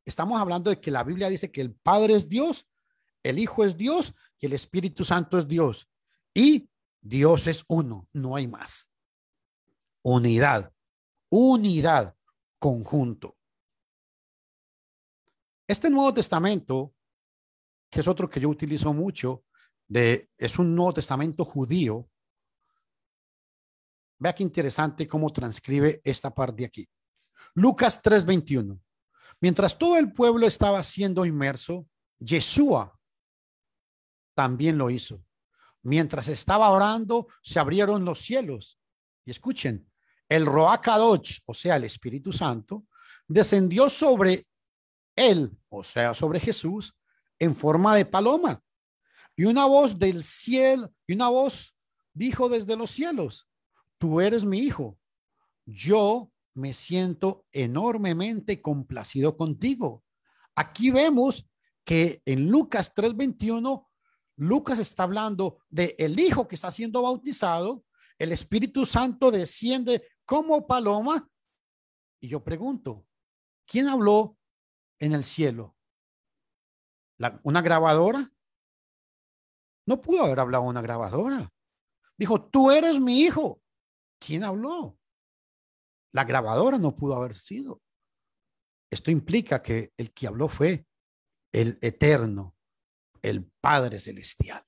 Estamos hablando de que la Biblia dice que el Padre es Dios, el Hijo es Dios y el Espíritu Santo es Dios. Y Dios es uno, no hay más. Unidad, unidad, conjunto. Este Nuevo Testamento, que es otro que yo utilizo mucho, es un Nuevo Testamento judío. Vea qué interesante cómo transcribe esta parte aquí. Lucas 3:21. Mientras todo el pueblo estaba siendo inmerso, Yeshua también lo hizo. Mientras estaba orando, se abrieron los cielos. Y escuchen, el Ruach Kadosh, o sea, el Espíritu Santo, descendió sobre él, o sea, sobre Jesús, en forma de paloma. Y una voz del cielo, y una voz dijo desde los cielos: tú eres mi hijo, yo me siento enormemente complacido contigo. Aquí vemos que en Lucas 3:21, Lucas está hablando de el hijo que está siendo bautizado, el Espíritu Santo desciende como paloma. Y yo pregunto, ¿quién habló en el cielo? ¿Una grabadora? No pudo haber hablado una grabadora. Dijo, tú eres mi hijo. ¿Quién habló? La grabadora no pudo haber sido. Esto implica que el que habló fue el Eterno, el Padre Celestial.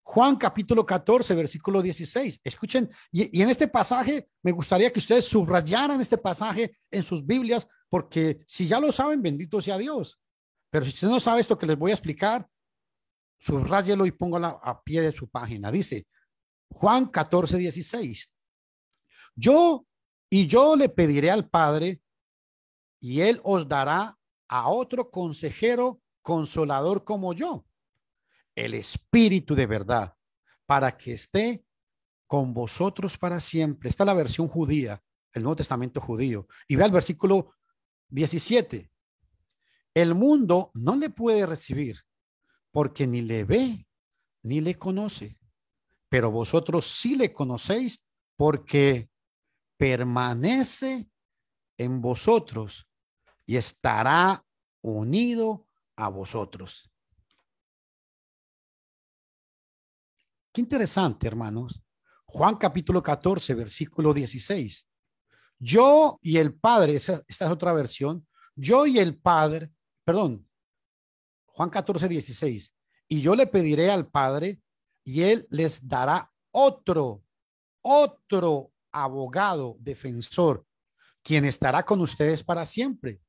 Juan capítulo 14, versículo 16. Escuchen, y en este pasaje me gustaría que ustedes subrayaran este pasaje en sus Biblias, porque si ya lo saben, bendito sea Dios. Pero si usted no sabe esto que les voy a explicar, subráyelo y póngalo a pie de su página. Dice Juan 14, 16. Yo le pediré al Padre y él os dará a otro consejero consolador como yo, el Espíritu de verdad, para que esté con vosotros para siempre. Esta es la versión judía, el Nuevo Testamento judío. Y vea el versículo 17. El mundo no le puede recibir porque ni le ve ni le conoce, pero vosotros sí le conocéis porque permanece en vosotros y estará unido a vosotros. Qué interesante, hermanos. Juan capítulo 14, versículo 16. Yo y el Padre, esta es otra versión. Yo y el Padre, perdón, Juan 14, 16. Y yo le pediré al Padre y él les dará otro abogado, defensor, quien estará con ustedes para siempre.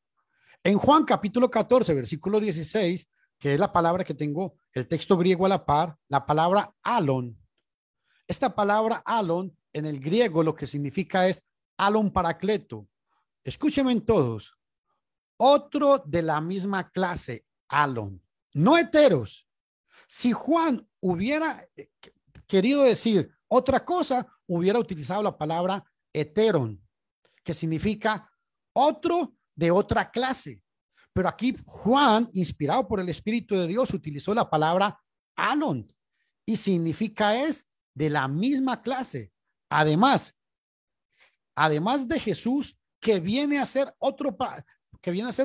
En Juan capítulo 14, versículo 16, que es la palabra que tengo, el texto griego a la par, la palabra alon. Esta palabra alon en el griego lo que significa es alon paracleto. Escúchenme todos. Otro de la misma clase, alon, no heteros. Si Juan hubiera querido decir otra cosa, hubiera utilizado la palabra heteron, que significa otro de otra clase. Pero aquí Juan, inspirado por el Espíritu de Dios, utilizó la palabra alon y significa es de la misma clase. Además de Jesús, que viene a ser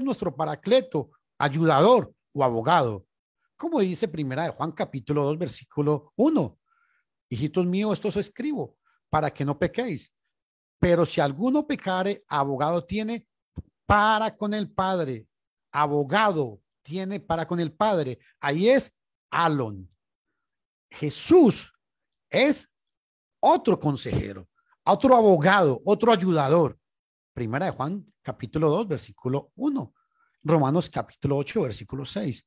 nuestro paracleto, ayudador o abogado. Como dice primera de Juan capítulo 2, versículo 1. Hijitos míos, esto os escribo para que no pequéis. Pero si alguno pecare, abogado tiene para con el Padre. Abogado tiene para con el Padre. Ahí es alon. Jesús es otro consejero, otro abogado, otro ayudador. Primera de Juan capítulo 2, versículo 1. Romanos capítulo 8, versículo 6.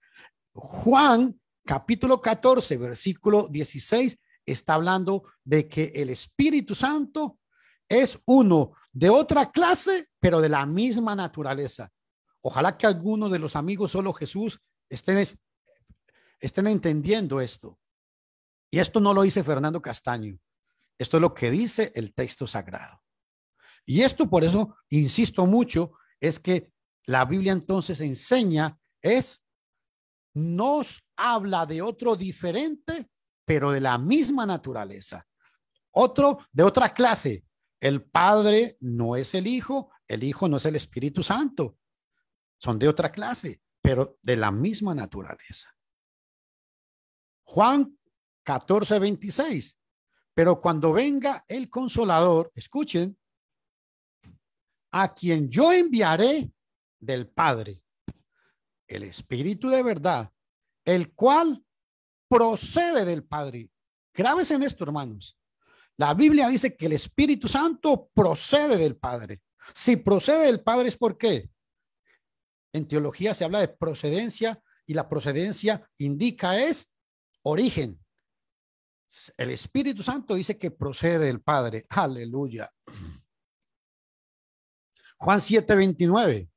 Juan capítulo 14, versículo 16 está hablando de que el Espíritu Santo es uno de otra clase, pero de la misma naturaleza. Ojalá que algunos de los amigos Solo Jesús estén entendiendo esto. Y esto no lo dice Fernando Castaño. Esto es lo que dice el texto sagrado. Y esto, por eso insisto mucho, es que la Biblia entonces enseña, nos habla de otro diferente, pero de la misma naturaleza. Otro de otra clase. El Padre no es el Hijo no es el Espíritu Santo. Son de otra clase, pero de la misma naturaleza. Juan 14, 26. Pero cuando venga el Consolador, escuchen, a quien yo enviaré del Padre, el Espíritu de verdad, el cual procede del Padre. Grábense en esto, hermanos. La Biblia dice que el Espíritu Santo procede del Padre. Si procede del Padre es ¿por qué? En teología se habla de procedencia y la procedencia indica es origen. El Espíritu Santo dice que procede del Padre. Aleluya. Juan 7, 29.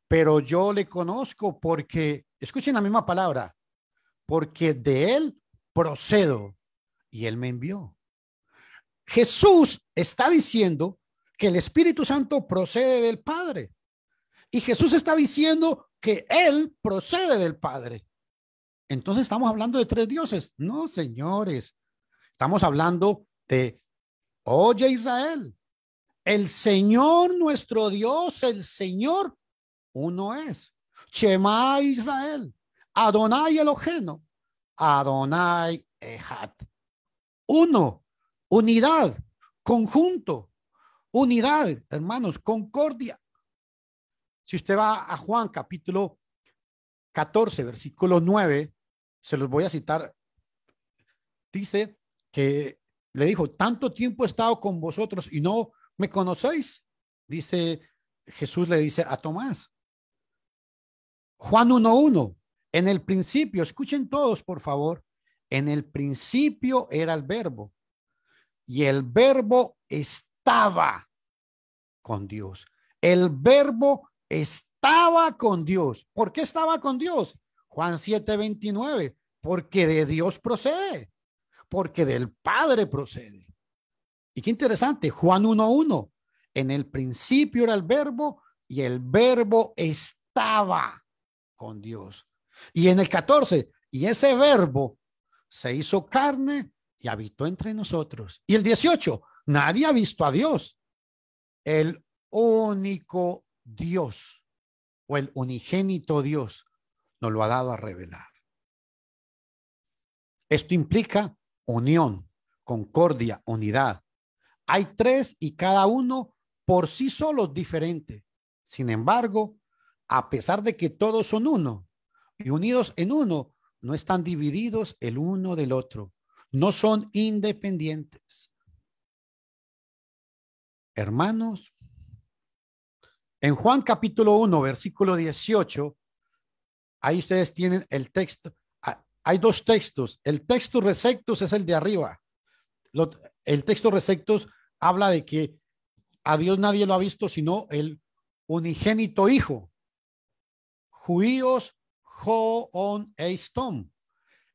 Pero yo le conozco porque, escuchen la misma palabra, porque de él procedo y él me envió. Jesús está diciendo que el Espíritu Santo procede del Padre. Y Jesús está diciendo que él procede del Padre. Entonces estamos hablando de tres dioses. No, señores. Estamos hablando de, oye Israel, el Señor nuestro Dios, el Señor uno es. Shema Israel, Adonai Eloheno, Adonai Echad. Uno, unidad, conjunto, unidad, hermanos, concordia. Si usted va a Juan capítulo 14, versículo 9, se los voy a citar. Dice que le dijo, tanto tiempo he estado con vosotros y no me conocéis. Dice, Jesús le dice a Tomás. Juan 1:1, en el principio, escuchen todos por favor, en el principio era el verbo y el verbo estaba con Dios. El verbo estaba con Dios. ¿Por qué estaba con Dios? Juan 7:29, porque de Dios procede, porque del Padre procede. Y qué interesante, Juan 1:1, en el principio era el verbo y el verbo estaba con Dios. Y en el 14, y ese verbo se hizo carne y habitó entre nosotros. Y el 18, nadie ha visto a Dios, el único Dios o el unigénito Dios nos lo ha dado a revelar. Esto implica unión, concordia, unidad. Hay tres y cada uno por sí solos diferente. Sin embargo, a pesar de que todos son uno y unidos en uno, no están divididos el uno del otro. No son independientes. Hermanos, en Juan capítulo 1, versículo 18, ahí ustedes tienen el texto. Hay dos textos. El texto receptus es el de arriba. El texto receptus habla de que a Dios nadie lo ha visto sino el unigénito Hijo. Juíos Joon Eistom.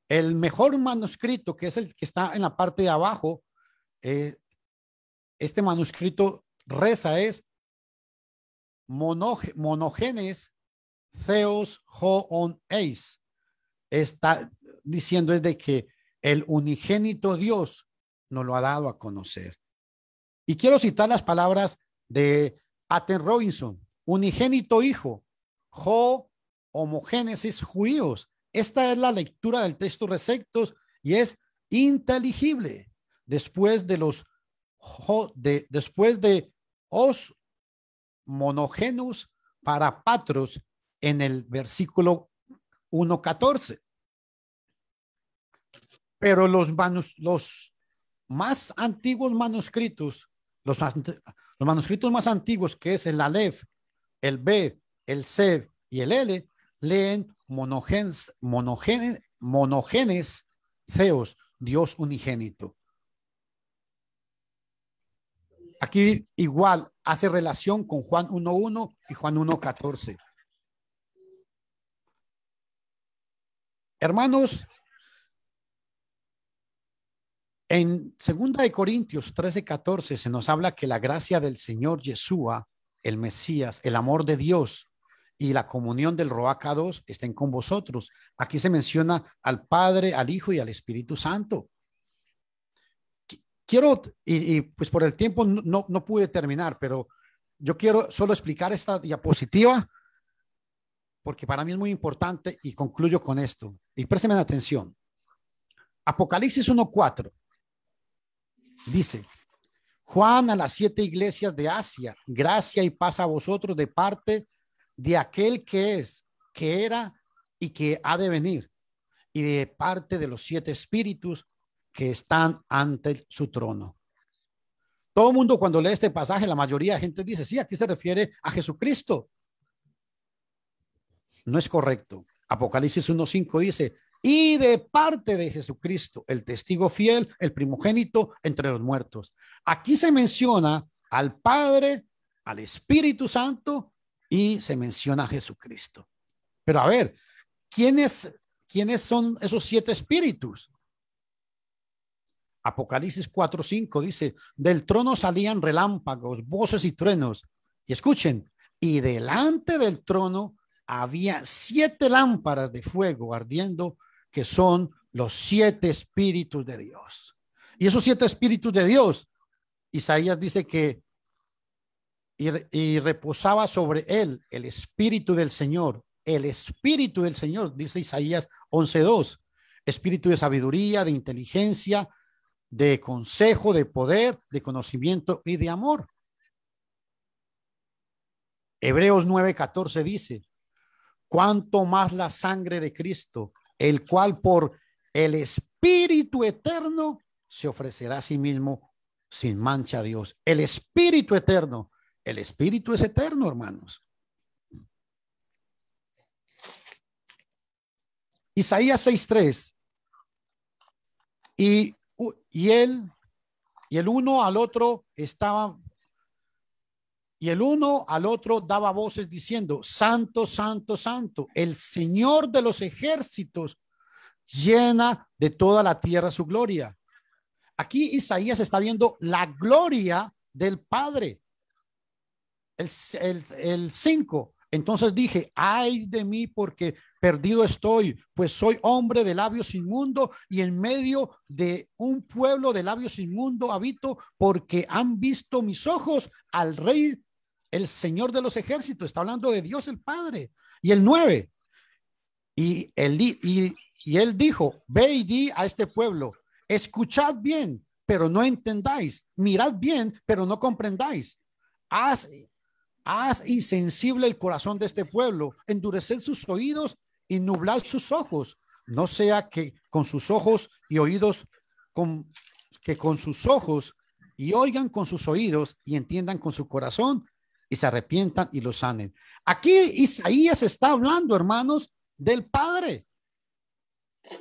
El mejor manuscrito, que es el que está en la parte de abajo, este manuscrito reza es monogenes Theos Joon Eis. Está diciendo es de que el unigénito Dios nos lo ha dado a conocer. Y quiero citar las palabras de Aten Robinson, unigénito Hijo, homogénesis judíos. Esta es la lectura del texto receptos y es inteligible después de os monogenus para patros en el versículo 1:14. Pero los más antiguos manuscritos, los manuscritos más antiguos, que es el Aleph, el B, el Seb y el L leen monogenes theos, Dios unigénito. Aquí igual hace relación con Juan 1:1 y Juan 1:14. Hermanos, en 2 Corintios 13:14 se nos habla que la gracia del Señor Yeshua, el Mesías, el amor de Dios y la comunión del Ruach HaKodesh estén con vosotros. Aquí se menciona al Padre, al Hijo y al Espíritu Santo. Quiero, y pues por el tiempo no pude terminar, pero yo quiero solo explicar esta diapositiva porque para mí es muy importante y concluyo con esto. Y présteme atención. Apocalipsis 1:4 dice: Juan a las 7 iglesias de Asia, gracia y paz a vosotros de parte de aquel que es, que era y que ha de venir, y de parte de los 7 espíritus que están ante su trono. Todo el mundo cuando lee este pasaje, la mayoría de gente dice, sí, aquí se refiere a Jesucristo. No es correcto. Apocalipsis 1:5 dice, y de parte de Jesucristo, el testigo fiel, el primogénito entre los muertos. Aquí se menciona al Padre, al Espíritu Santo y se menciona a Jesucristo. Pero a ver, ¿quiénes son esos 7 espíritus? Apocalipsis 4:5 dice, del trono salían relámpagos, voces y truenos. Y escuchen, y delante del trono había 7 lámparas de fuego ardiendo, que son los 7 espíritus de Dios. Y esos 7 espíritus de Dios, Isaías dice que y reposaba sobre él el espíritu del Señor. El espíritu del Señor, dice Isaías 11:2, espíritu de sabiduría, de inteligencia, de consejo, de poder, de conocimiento y de amor. Hebreos 9:14 dice, cuánto más la sangre de Cristo, el cual por el Espíritu eterno se ofrecerá a sí mismo sin mancha a Dios. El Espíritu eterno. El Espíritu es eterno, hermanos. Isaías 6:3. Y el uno al otro daba voces diciendo, santo, santo, santo, el Señor de los ejércitos, llena de toda la tierra su gloria. Aquí Isaías está viendo la gloria del Padre. El 5. Entonces dije, ay de mí, porque perdido estoy, pues soy hombre de labios inmundos y en medio de un pueblo de labios inmundos habito, porque han visto mis ojos al Rey, el Señor de los ejércitos. Está hablando de Dios el Padre. Y el 9. Y él dijo, ve y di a este pueblo, escuchad bien, pero no entendáis, mirad bien, pero no comprendáis. Haz insensible el corazón de este pueblo, endureced sus oídos y nublad sus ojos, no sea que con sus ojos y oídos, con sus ojos y oigan con sus oídos y entiendan con su corazón y se arrepientan y lo sanen. Aquí Isaías está hablando, hermanos, del Padre.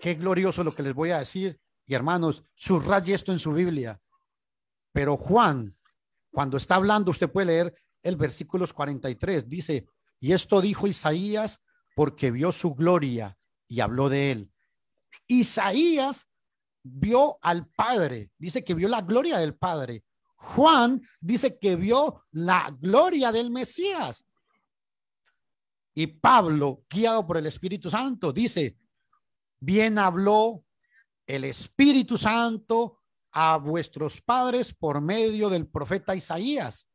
Qué glorioso lo que les voy a decir. Y hermanos, subraye esto en su Biblia. Pero Juan, cuando está hablando, usted puede leer el versículo 43, dice, y esto dijo Isaías porque vio su gloria y habló de él. Isaías vio al Padre, dice que vio la gloria del Padre. Juan dice que vio la gloria del Mesías. Y Pablo, guiado por el Espíritu Santo, dice, bien habló el Espíritu Santo a vuestros padres por medio del profeta Isaías.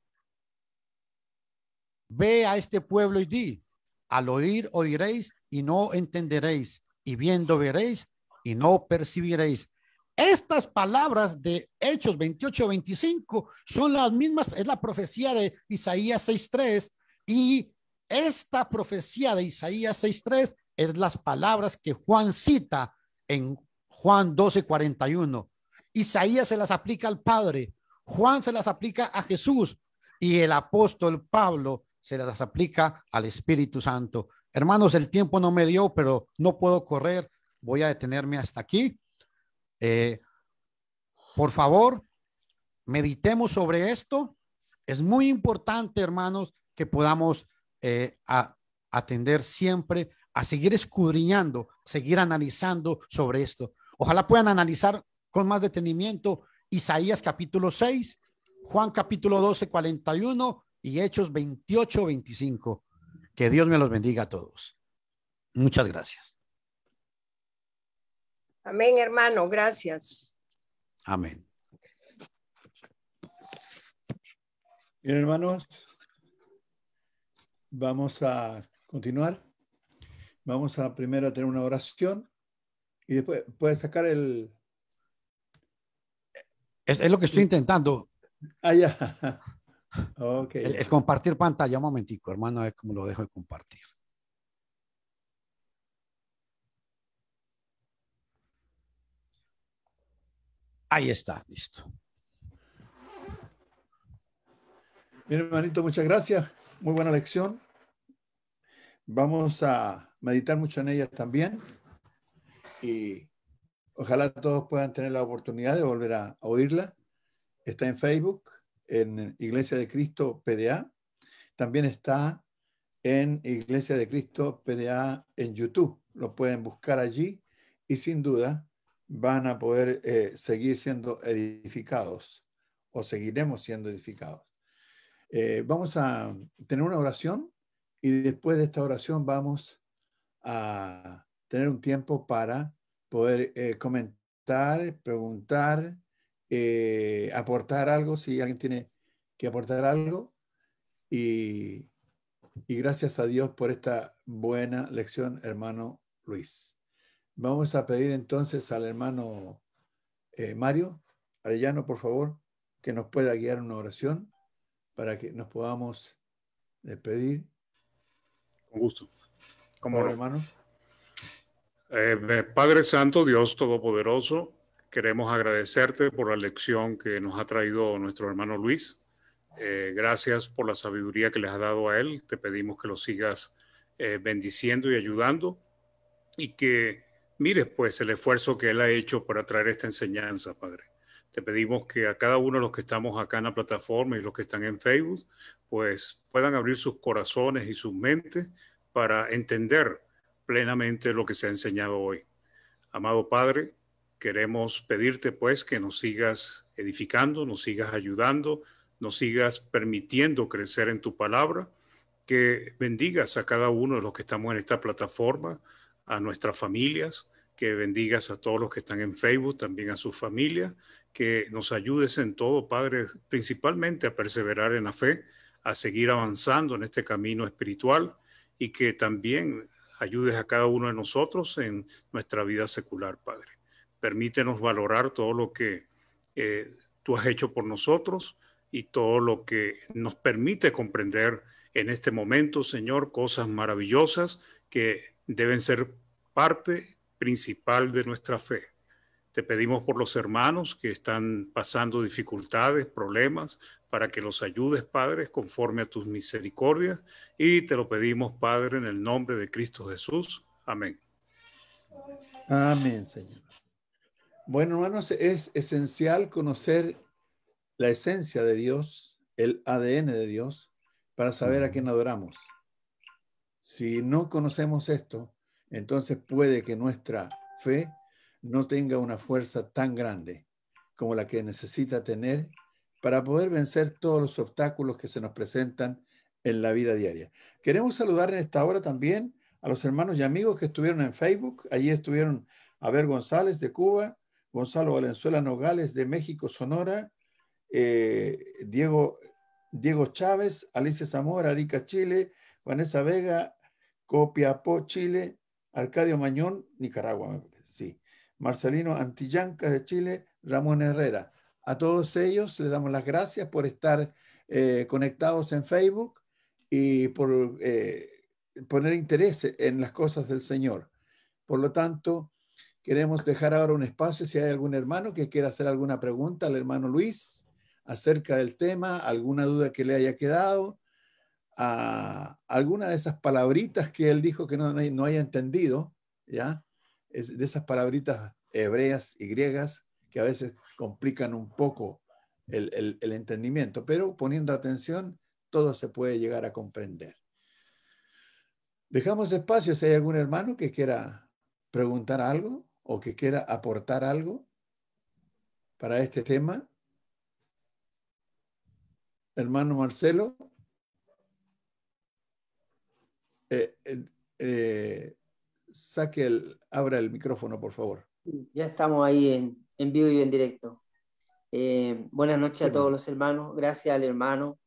Ve a este pueblo y di, al oír oiréis y no entenderéis, y viendo veréis y no percibiréis. Estas palabras de Hechos 28-25 son las mismas, es la profecía de Isaías 6:3, y esta profecía de Isaías 6:3 es las palabras que Juan cita en Juan 12:41. Isaías se las aplica al Padre, Juan se las aplica a Jesús y el apóstol Pablo se las aplica al Espíritu Santo. Hermanos, el tiempo no me dio, pero no puedo correr. Voy a detenerme hasta aquí. Por favor, meditemos sobre esto. Es muy importante, hermanos, que podamos atender siempre a seguir escudriñando, seguir analizando sobre esto. Ojalá puedan analizar con más detenimiento Isaías capítulo 6, Juan capítulo 12, 41 y Hechos 28, 25. Que Dios me los bendiga a todos. Muchas gracias. Amén, hermano. Gracias. Amén. Bien, hermanos, vamos a continuar. Vamos a primero a tener una oración y después puedes sacar el... Es lo que estoy intentando. Ah, ya. Ok. El compartir pantalla. Un momentico, hermano, a ver cómo lo dejo de compartir. Ahí está, listo. Bien, hermanito, muchas gracias. Muy buena lección. Vamos a meditar mucho en ella también. Y ojalá todos puedan tener la oportunidad de volver a oírla. Está en Facebook, en Iglesia de Cristo PDA. También está en Iglesia de Cristo PDA en YouTube. Lo pueden buscar allí y sin duda van a poder seguir siendo edificados o seguiremos siendo edificados. Vamos a tener una oración y después de esta oración vamos a tener un tiempo para poder comentar, preguntar, aportar algo, si alguien tiene que aportar algo. Y gracias a Dios por esta buena lección, hermano Luis. Vamos a pedir entonces al hermano Mario Arellano, por favor, que nos pueda guiar una oración para que nos podamos despedir. Con gusto. Por favor, hermano. Padre Santo, Dios Todopoderoso, queremos agradecerte por la lección que nos ha traído nuestro hermano Luis. Gracias por la sabiduría que les has dado a él. Te pedimos que lo sigas bendiciendo y ayudando y que mires pues el esfuerzo que él ha hecho para traer esta enseñanza, Padre. Te pedimos que a cada uno de los que estamos acá en la plataforma y los que están en Facebook, pues puedan abrir sus corazones y sus mentes para entender plenamente lo que se ha enseñado hoy. Amado Padre, queremos pedirte pues que nos sigas edificando, nos sigas ayudando, nos sigas permitiendo crecer en tu palabra, que bendigas a cada uno de los que estamos en esta plataforma, a nuestras familias, que bendigas a todos los que están en Facebook, también a sus familias, que nos ayudes en todo, Padre, principalmente a perseverar en la fe, a seguir avanzando en este camino espiritual y que también ayudes a cada uno de nosotros en nuestra vida secular, Padre. Permítenos valorar todo lo que tú has hecho por nosotros y todo lo que nos permite comprender en este momento, Señor, cosas maravillosas que deben ser parte principal de nuestra fe. Te pedimos por los hermanos que están pasando dificultades, problemas, para que los ayudes, Padre, conforme a tus misericordias. Y te lo pedimos, Padre, en el nombre de Cristo Jesús. Amén. Amén, Señor. Bueno, hermanos, es esencial conocer la esencia de Dios, el ADN de Dios, para saber a quién adoramos. Si no conocemos esto, entonces puede que nuestra fe no tenga una fuerza tan grande como la que necesita tener para poder vencer todos los obstáculos que se nos presentan en la vida diaria. Queremos saludar en esta hora también a los hermanos y amigos que estuvieron en Facebook. Allí estuvieron Abel González de Cuba, Gonzalo Valenzuela Nogales de México, Sonora, Diego Chávez, Alicia Zamora, Arica, Chile, Vanessa Vega, Copiapó, Chile, Arcadio Mañón, Nicaragua, sí, Marcelino Antillanca de Chile, Ramón Herrera. A todos ellos les damos las gracias por estar conectados en Facebook y por poner interés en las cosas del Señor. Por lo tanto, queremos dejar ahora un espacio si hay algún hermano que quiera hacer alguna pregunta al hermano Luis acerca del tema, alguna duda que le haya quedado, a alguna de esas palabritas que él dijo que no haya entendido, ¿ya? De esas palabritas hebreas y griegas que a veces complican un poco el entendimiento, pero poniendo atención todo se puede llegar a comprender. Dejamos espacio si hay algún hermano que quiera preguntar algo o que quiera aportar algo para este tema. Hermano Marcelo, abra el micrófono, por favor. Ya estamos ahí en vivo y en directo. Buenas noches a todos los hermanos. Gracias al hermano.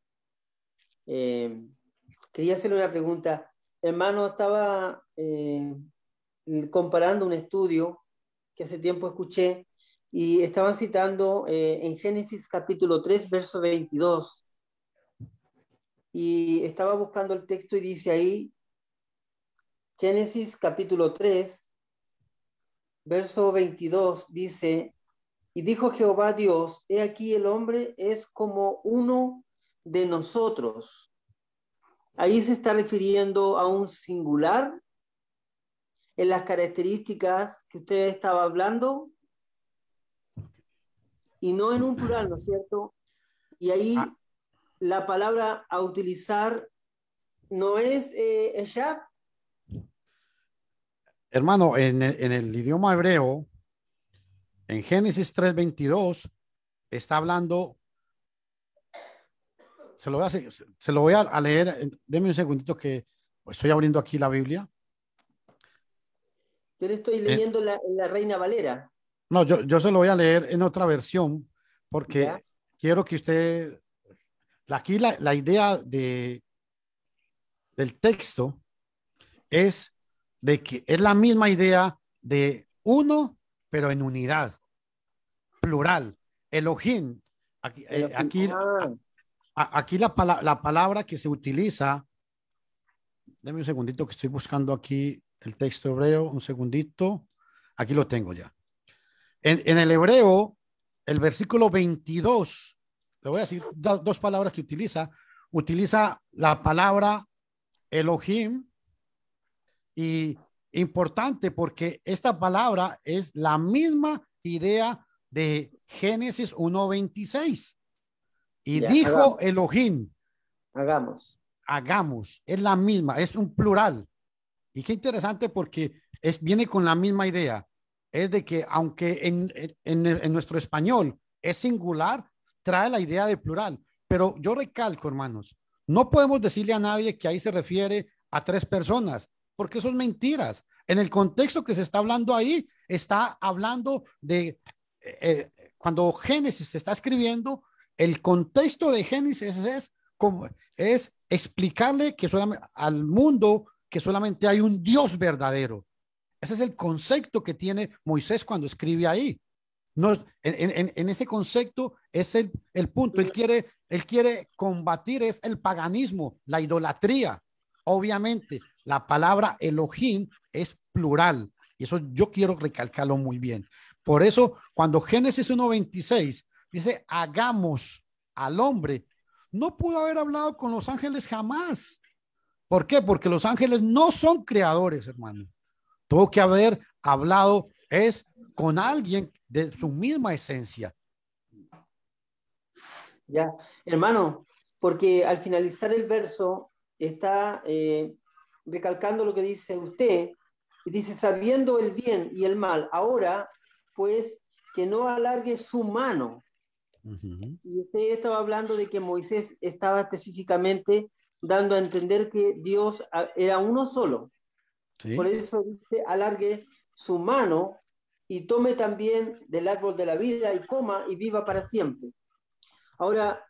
Quería hacerle una pregunta. Hermano, estaba comparando un estudio que hace tiempo escuché y estaban citando en Génesis capítulo 3, verso 22. Y estaba buscando el texto y dice ahí, Génesis capítulo 3, verso 22, dice, y dijo Jehová Dios, he aquí el hombre es como uno de nosotros. Ahí se está refiriendo a un singular en las características que usted estaba hablando y no en un plural, ¿no es cierto? Y ahí la palabra a utilizar no es eshab. Hermano, en el idioma hebreo, en Génesis 3:22, está hablando, se lo voy a leer, deme un segundito que estoy abriendo aquí la Biblia. Yo le estoy leyendo la Reina Valera. No, yo se lo voy a leer en otra versión porque ¿Ya? quiero que usted, aquí la idea del texto es de que es la misma idea de uno, pero en unidad, plural, Elohim. Aquí la palabra que se utiliza, déme un segundito que estoy buscando aquí el texto hebreo, un segundito, aquí lo tengo ya. En el hebreo, el versículo 22, le voy a decir dos palabras que utiliza la palabra Elohim, y importante porque esta palabra es la misma idea de Génesis 1:26 y Ya, dijo hagamos. Elohim, hagamos, es la misma, es un plural. Y qué interesante porque viene con la misma idea, es de que aunque en nuestro español es singular, trae la idea de plural, pero yo recalco, hermanos, no podemos decirle a nadie que ahí se refiere a 3 personas, porque eso es mentiras. En el contexto que se está hablando ahí, está hablando de cuando Génesis se está escribiendo, el contexto de Génesis es explicarle que solamente al mundo que solamente hay un Dios verdadero. Ese es el concepto que tiene Moisés cuando escribe ahí. No, en ese concepto es el punto. Él quiere combatir es el paganismo, la idolatría. Obviamente, la palabra Elohim es plural y eso yo quiero recalcarlo muy bien. Por eso, cuando Génesis 1:26 dice hagamos al hombre, no pudo haber hablado con los ángeles jamás. ¿Por qué? Porque los ángeles no son creadores, hermano. Tuvo que haber hablado es con alguien de su misma esencia. Ya, hermano, porque al finalizar el verso está recalcando lo que dice usted, y dice, sabiendo el bien y el mal, ahora pues que no alargue su mano. Y usted estaba hablando de que Moisés estaba específicamente dando a entender que Dios era uno solo. ¿Sí? Por eso dice, alargue su mano y tome también del árbol de la vida y coma y viva para siempre. Ahora,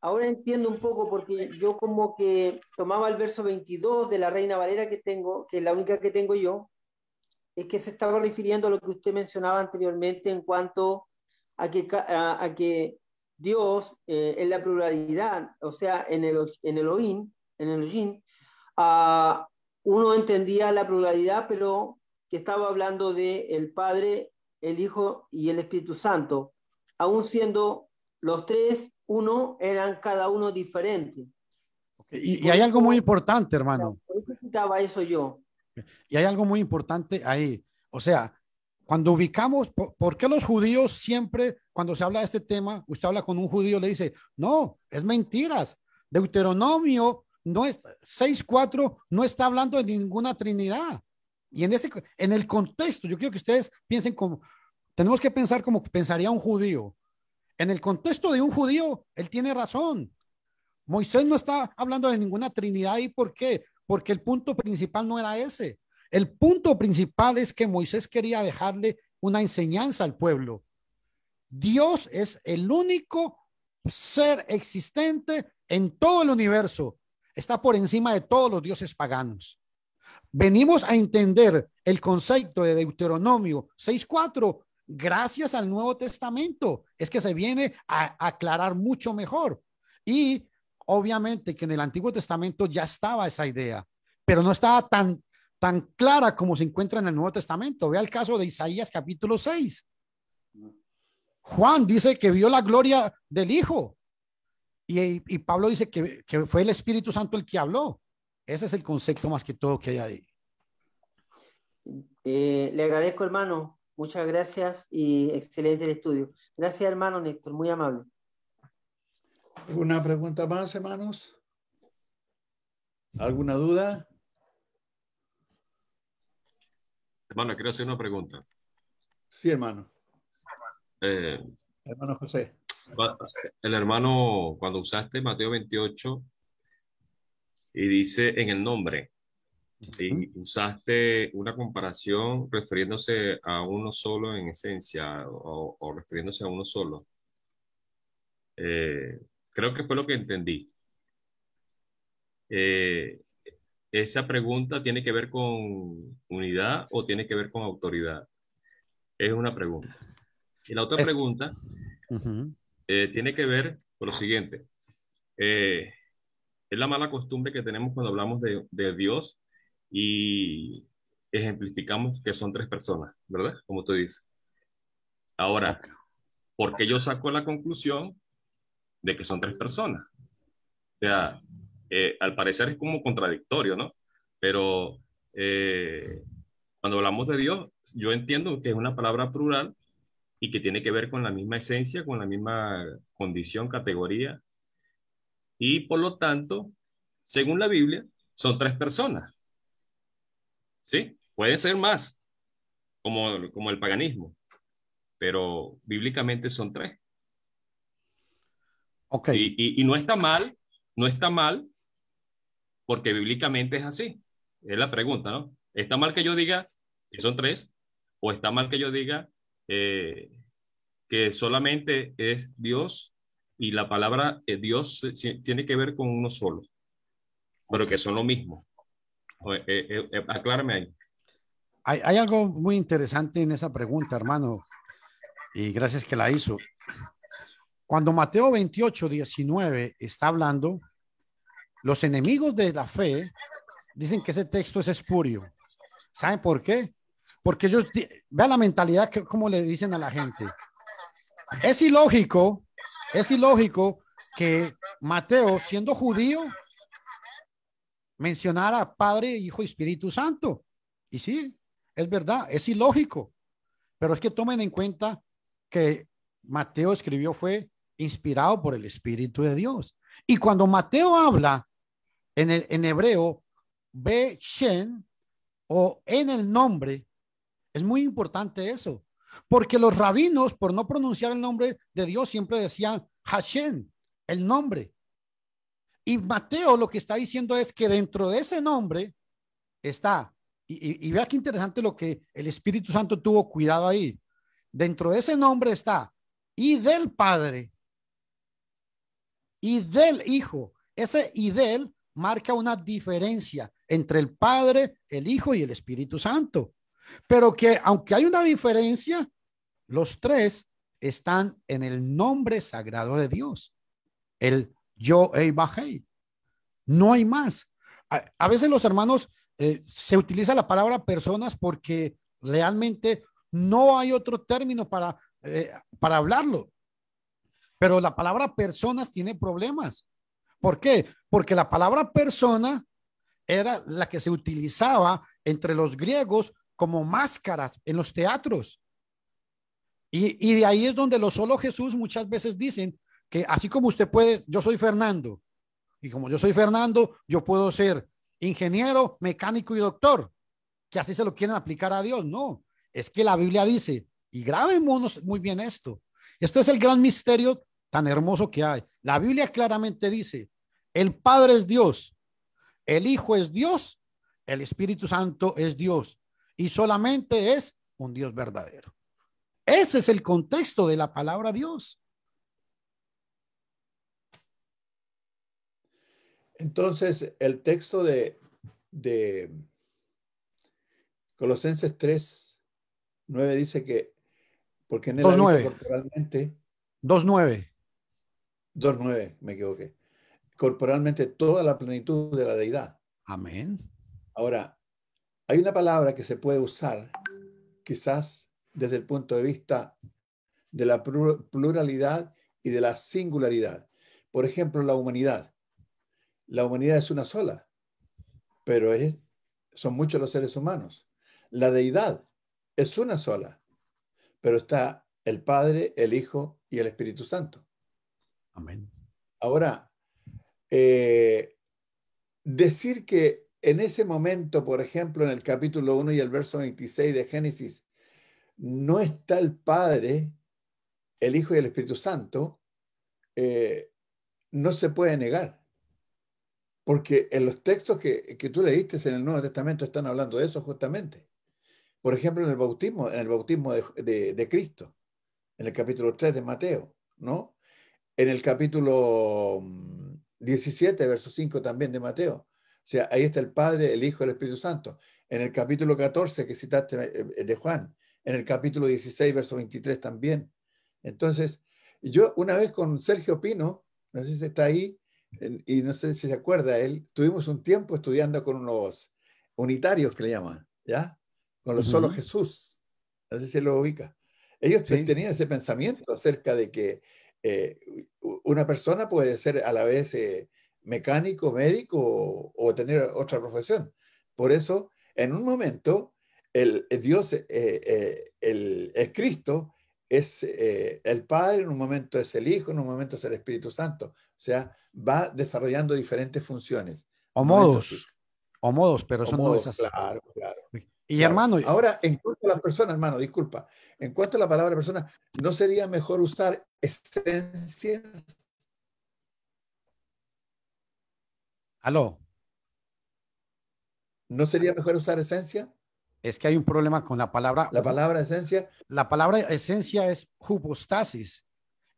ahora entiendo un poco porque yo como que tomaba el verso 22 de la Reina Valera que tengo, que es la única que tengo yo, es que se estaba refiriendo a lo que usted mencionaba anteriormente en cuanto a que Dios en la pluralidad, o sea, en Elohim, uno entendía la pluralidad, pero que estaba hablando de el Padre, el Hijo y el Espíritu Santo, aún siendo los tres uno eran cada uno diferente. Y hay algo muy importante, hermano. Por eso citaba eso yo. Y hay algo muy importante ahí. O sea, cuando ubicamos, ¿por qué los judíos siempre, cuando se habla de este tema, usted habla con un judío, le dice, no, es mentiras. Deuteronomio no es 6:4, no está hablando de ninguna Trinidad. Y en el contexto, yo quiero que ustedes piensen como, tenemos que pensar como pensaría un judío. En el contexto de un judío, él tiene razón. Moisés no está hablando de ninguna Trinidad. ¿Y por qué? Porque el punto principal no era ese. El punto principal es que Moisés quería dejarle una enseñanza al pueblo. Dios es el único ser existente en todo el universo. Está por encima de todos los dioses paganos. Venimos a entender el concepto de Deuteronomio 6:4 gracias al Nuevo Testamento. Es que se viene a aclarar mucho mejor. Y obviamente que en el Antiguo Testamento ya estaba esa idea, pero no estaba tan clara como se encuentra en el Nuevo Testamento. Vea el caso de Isaías capítulo 6. Juan dice que vio la gloria del Hijo y Pablo dice que fue el Espíritu Santo el que habló. Ese es el concepto más que todo que hay ahí. Le agradezco, hermano. Muchas gracias y excelente el estudio. Gracias, hermano Néctor. Muy amable. ¿Alguna pregunta más, hermanos? ¿Alguna duda? Hermano, quiero hacer una pregunta. Sí, hermano. Eh, Hermano José. el hermano, cuando usaste Mateo 28 y dice en el nombre, y usaste una comparación refiriéndose a uno solo en esencia o refiriéndose a uno solo. Creo que fue lo que entendí. Esa pregunta tiene que ver con unidad o tiene que ver con autoridad. Es una pregunta. Y la otra pregunta tiene que ver con lo siguiente. Es la mala costumbre que tenemos cuando hablamos de Dios y ejemplificamos que son tres personas, ¿verdad? Como tú dices. Ahora, ¿por qué yo saco la conclusión de que son tres personas? O sea, al parecer es como contradictorio, ¿no? Pero cuando hablamos de Dios, yo entiendo que es una palabra plural y que tiene que ver con la misma esencia, con la misma condición, categoría. Y por lo tanto, según la Biblia, son tres personas. ¿Sí? Pueden ser más, como el paganismo, pero bíblicamente son tres. Okay. Y no está mal, porque bíblicamente es así. Es la pregunta, ¿no? ¿Está mal que yo diga que son tres? ¿O está mal que yo diga que solamente es Dios y la palabra Dios tiene que ver con uno solo, pero que son lo mismo? Aclárame ahí. Hay algo muy interesante en esa pregunta, hermano, y gracias que la hizo. Cuando Mateo 28:19 está hablando, los enemigos de la fe dicen que ese texto es espurio. ¿Saben por qué? Porque ellos, vean la mentalidad que como le dicen a la gente. Es ilógico que Mateo, siendo judío, mencionara Padre, Hijo y Espíritu Santo. Y sí, es verdad, es ilógico. Pero es que tomen en cuenta que Mateo escribió fue inspirado por el Espíritu de Dios. Y cuando Mateo habla en hebreo, Be Shen, o en el nombre, es muy importante eso. Porque los rabinos, por no pronunciar el nombre de Dios, siempre decían Hashem, el nombre. Y Mateo lo que está diciendo es que dentro de ese nombre está, y vea qué interesante lo que el Espíritu Santo tuvo cuidado ahí. Dentro de ese nombre está y del Padre y del Hijo. Ese y del marca una diferencia entre el Padre, el Hijo y el Espíritu Santo. Pero que aunque hay una diferencia, los tres están en el nombre sagrado de Dios. El Yod-Heh-Vah-Heh. No hay más. A veces los hermanos se utiliza la palabra personas porque realmente no hay otro término para hablarlo. Pero la palabra personas tiene problemas. ¿Por qué? Porque la palabra persona era la que se utilizaba entre los griegos como máscaras en los teatros. Y de ahí es donde los solo Jesús muchas veces dicen que así como usted puede, yo soy Fernando, y como yo soy Fernando, yo puedo ser ingeniero, mecánico y doctor, que así se lo quieren aplicar a Dios. No, es que la Biblia dice, y grabémonos muy bien esto, este es el gran misterio tan hermoso que hay. La Biblia claramente dice, el Padre es Dios, el Hijo es Dios, el Espíritu Santo es Dios, y solamente es un Dios verdadero. Ese es el contexto de la palabra Dios. Entonces, el texto de Colosenses 3:9 dice que, porque en él habita 2:9. corporalmente, 2:9. 2:9, me equivoqué, corporalmente toda la plenitud de la deidad. Amén. Ahora, hay una palabra que se puede usar, quizás desde el punto de vista de la pluralidad y de la singularidad. Por ejemplo, la humanidad. La humanidad es una sola, pero son muchos los seres humanos. La deidad es una sola, pero está el Padre, el Hijo y el Espíritu Santo. Amén. Ahora, decir que en ese momento, por ejemplo, en el capítulo 1 y el verso 26 de Génesis, no está el Padre, el Hijo y el Espíritu Santo, no se puede negar. Porque en los textos que tú leíste en el Nuevo Testamento están hablando de eso justamente. Por ejemplo, en el bautismo de Cristo, en el capítulo 3 de Mateo, ¿no? En el capítulo 17, verso 5 también de Mateo. O sea, ahí está el Padre, el Hijo y el Espíritu Santo. En el capítulo 14 que citaste de Juan, en el capítulo 16, verso 23 también. Entonces, yo una vez con Sergio Pino, no sé si está ahí, y no sé si se acuerda, él, tuvimos un tiempo estudiando con los unitarios que le llaman, ¿ya? Con los solo Jesús, no sé si lo ubica. Ellos Sí. tenían ese pensamiento acerca de que una persona puede ser a la vez mecánico, médico o tener otra profesión. Por eso, en un momento, el Dios, el Cristo, es el Padre, en un momento es el Hijo, en un momento es el Espíritu Santo. O sea, va desarrollando diferentes funciones. O No es así. modos, pero eso no es así. Claro, claro. Y Claro. hermano, Ahora, en cuanto a las personas, hermano, disculpa, en cuanto a la palabra persona, ¿no sería mejor usar esencia? aló, ¿No sería mejor usar esencia? es que hay un problema con la palabra. La palabra esencia. La palabra esencia es hypostasis.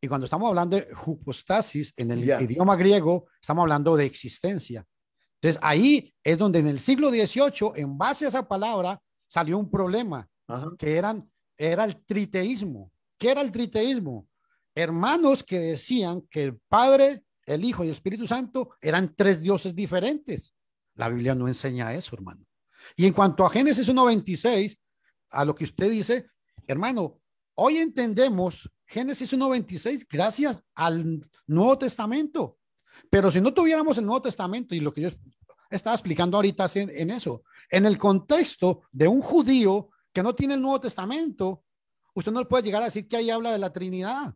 Y cuando estamos hablando de hypostasis en el idioma griego, estamos hablando de existencia. Entonces ahí es donde en el siglo XVIII, en base a esa palabra, salió un problema, que era el triteísmo. ¿Qué era el triteísmo? Hermanos que decían que el Padre, el Hijo y el Espíritu Santo eran tres dioses diferentes. La Biblia no enseña eso, hermano. Y en cuanto a Génesis 1:26, a lo que usted dice, hermano, hoy entendemos Génesis 1:26 gracias al Nuevo Testamento. Pero si no tuviéramos el Nuevo Testamento y lo que yo estaba explicando ahorita en eso, en el contexto de un judío que no tiene el Nuevo Testamento, usted no puede llegar a decir que ahí habla de la Trinidad.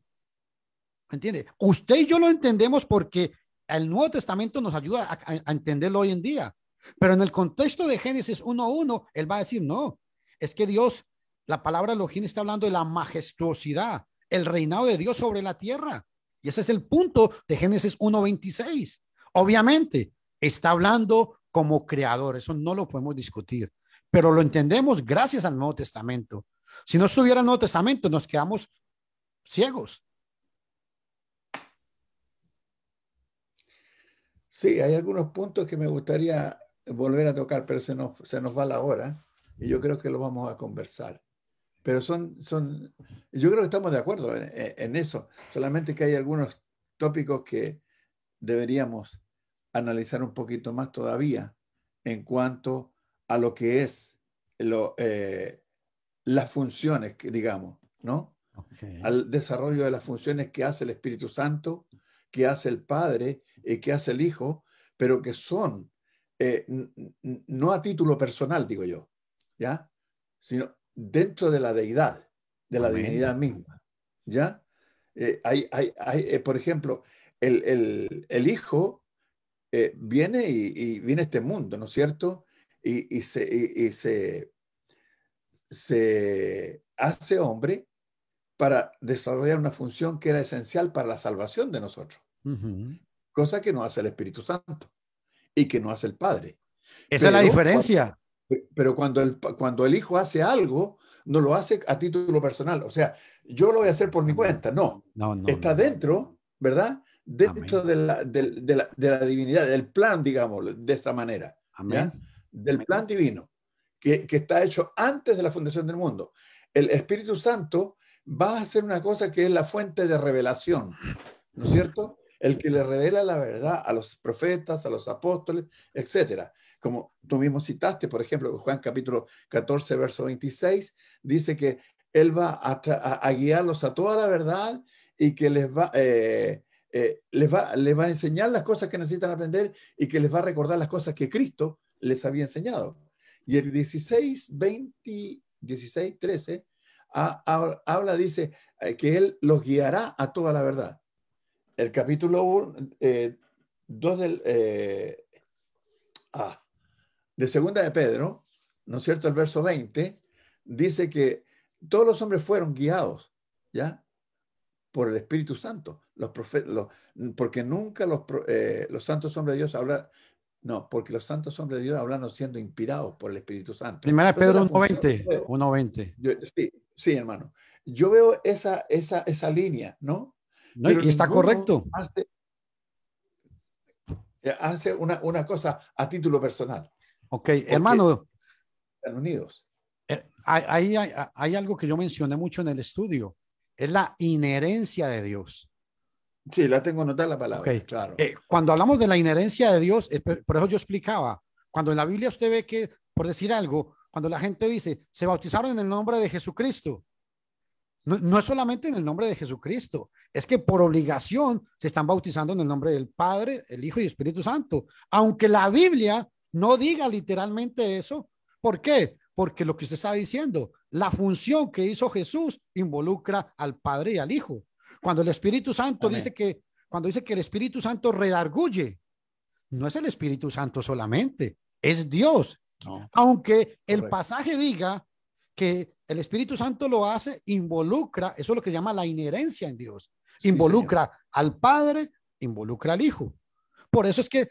¿Entiende? Usted y yo lo entendemos porque el Nuevo Testamento nos ayuda a entenderlo hoy en día. Pero en el contexto de Génesis 1:1, él va a decir, no, es que Dios, la palabra Elohim está hablando de la majestuosidad, el reinado de Dios sobre la tierra. Y ese es el punto de Génesis 1:26. Obviamente, está hablando como creador, eso no lo podemos discutir, pero lo entendemos gracias al Nuevo Testamento. Si no estuviera el Nuevo Testamento, nos quedamos ciegos. Sí, hay algunos puntos que me gustaría volver a tocar, pero se nos va la hora y yo creo que lo vamos a conversar. Pero yo creo que estamos de acuerdo en eso, solamente que hay algunos tópicos que deberíamos analizar un poquito más todavía en cuanto a lo que es las funciones, digamos, ¿no? Okay. al desarrollo de las funciones que hace el Espíritu Santo, que hace el Padre y que hace el Hijo, pero que son no a título personal, digo yo, ¿ya? Sino dentro de la deidad, de la Amén. divinidad misma, ¿ya? Por ejemplo, el Hijo viene y viene a este mundo, ¿no es cierto? Y se hace hombre para desarrollar una función que era esencial para la salvación de nosotros, cosa que no hace el Espíritu Santo y que no hace el Padre. Esa es la diferencia. Pero cuando el Hijo hace algo, no lo hace a título personal. O sea, yo lo voy a hacer por mi cuenta. No, está dentro, ¿verdad? Dentro de la divinidad, del plan, digamos, de esa manera. ¿Ya? Del plan divino, que está hecho antes de la fundación del mundo. El Espíritu Santo va a hacer una cosa que es la fuente de revelación, ¿no es cierto? El que le revela la verdad a los profetas, a los apóstoles, etcétera. Como tú mismo citaste, por ejemplo, Juan capítulo 14, verso 26, dice que Él va a guiarlos a toda la verdad y que les va a enseñar las cosas que necesitan aprender y que les va a recordar las cosas que Cristo les había enseñado. Y el 16, 13, habla, dice que Él los guiará a toda la verdad. El capítulo 2 de Segunda de Pedro, ¿no es cierto? El verso 20, dice que todos los hombres fueron guiados, ¿ya? Por el Espíritu Santo. Porque nunca los santos hombres de Dios hablan, no, porque los santos hombres de Dios hablan siendo inspirados por el Espíritu Santo. Primera de Pedro 1:20. Sí, hermano. Yo veo esa línea, ¿no? No, y está correcto. Hace una cosa a título personal. Ok, hermano. Están unidos. Hay algo que yo mencioné mucho en el estudio. Es la inherencia de Dios. Sí, la tengo anotada la palabra, okay. Claro. Cuando hablamos de la inherencia de Dios, por eso yo explicaba, cuando en la Biblia usted ve que, por decir algo, cuando la gente dice, se bautizaron en el nombre de Jesucristo, no es solamente en el nombre de Jesucristo, es que por obligación se están bautizando en el nombre del Padre, el Hijo y el Espíritu Santo, aunque la Biblia no diga literalmente eso. ¿Por qué? Porque lo que usted está diciendo, la función que hizo Jesús involucra al Padre y al Hijo. Cuando el Espíritu Santo dice que el Espíritu Santo redarguye, no es el Espíritu Santo solamente, es Dios. No. Aunque el pasaje diga que el Espíritu Santo lo hace, involucra, eso es lo que se llama la inherencia en Dios. Involucra al Padre, involucra al Hijo. Por eso es que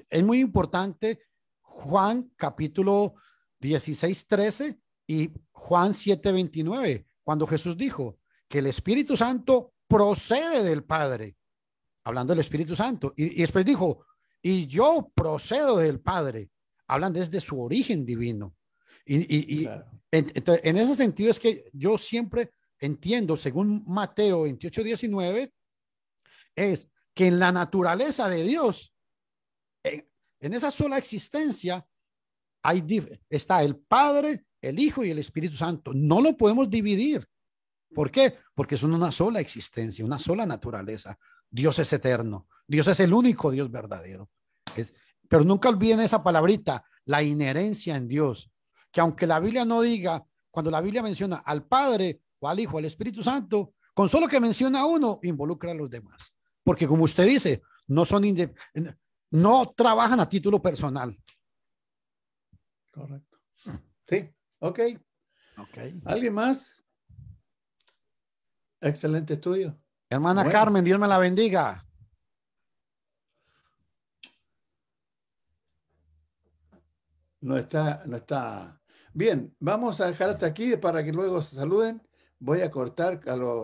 es muy importante Juan capítulo 16:13 y Juan 7:29, cuando Jesús dijo que el Espíritu Santo procede del Padre, hablando del Espíritu Santo, y después dijo, y yo procedo del Padre, hablan desde su origen divino. Claro. Entonces, en ese sentido es que yo siempre entiendo, según Mateo 28:19, es que en la naturaleza de Dios, en esa sola existencia, está el Padre, el Hijo y el Espíritu Santo. No lo podemos dividir. ¿Por qué? Porque son una sola existencia, una sola naturaleza. Dios es eterno. Dios es el único Dios verdadero. Pero nunca olviden esa palabrita, la inherencia en Dios. Que aunque la Biblia no diga, cuando la Biblia menciona al Padre o al Hijo, al Espíritu Santo, con solo que menciona uno, involucra a los demás. Porque como usted dice, no trabajan a título personal. Correcto. Sí, ok. ¿Alguien más? Excelente estudio. Hermana Carmen, Dios me la bendiga. No está. Bien, vamos a dejar hasta aquí para que luego se saluden. Voy a cortar a los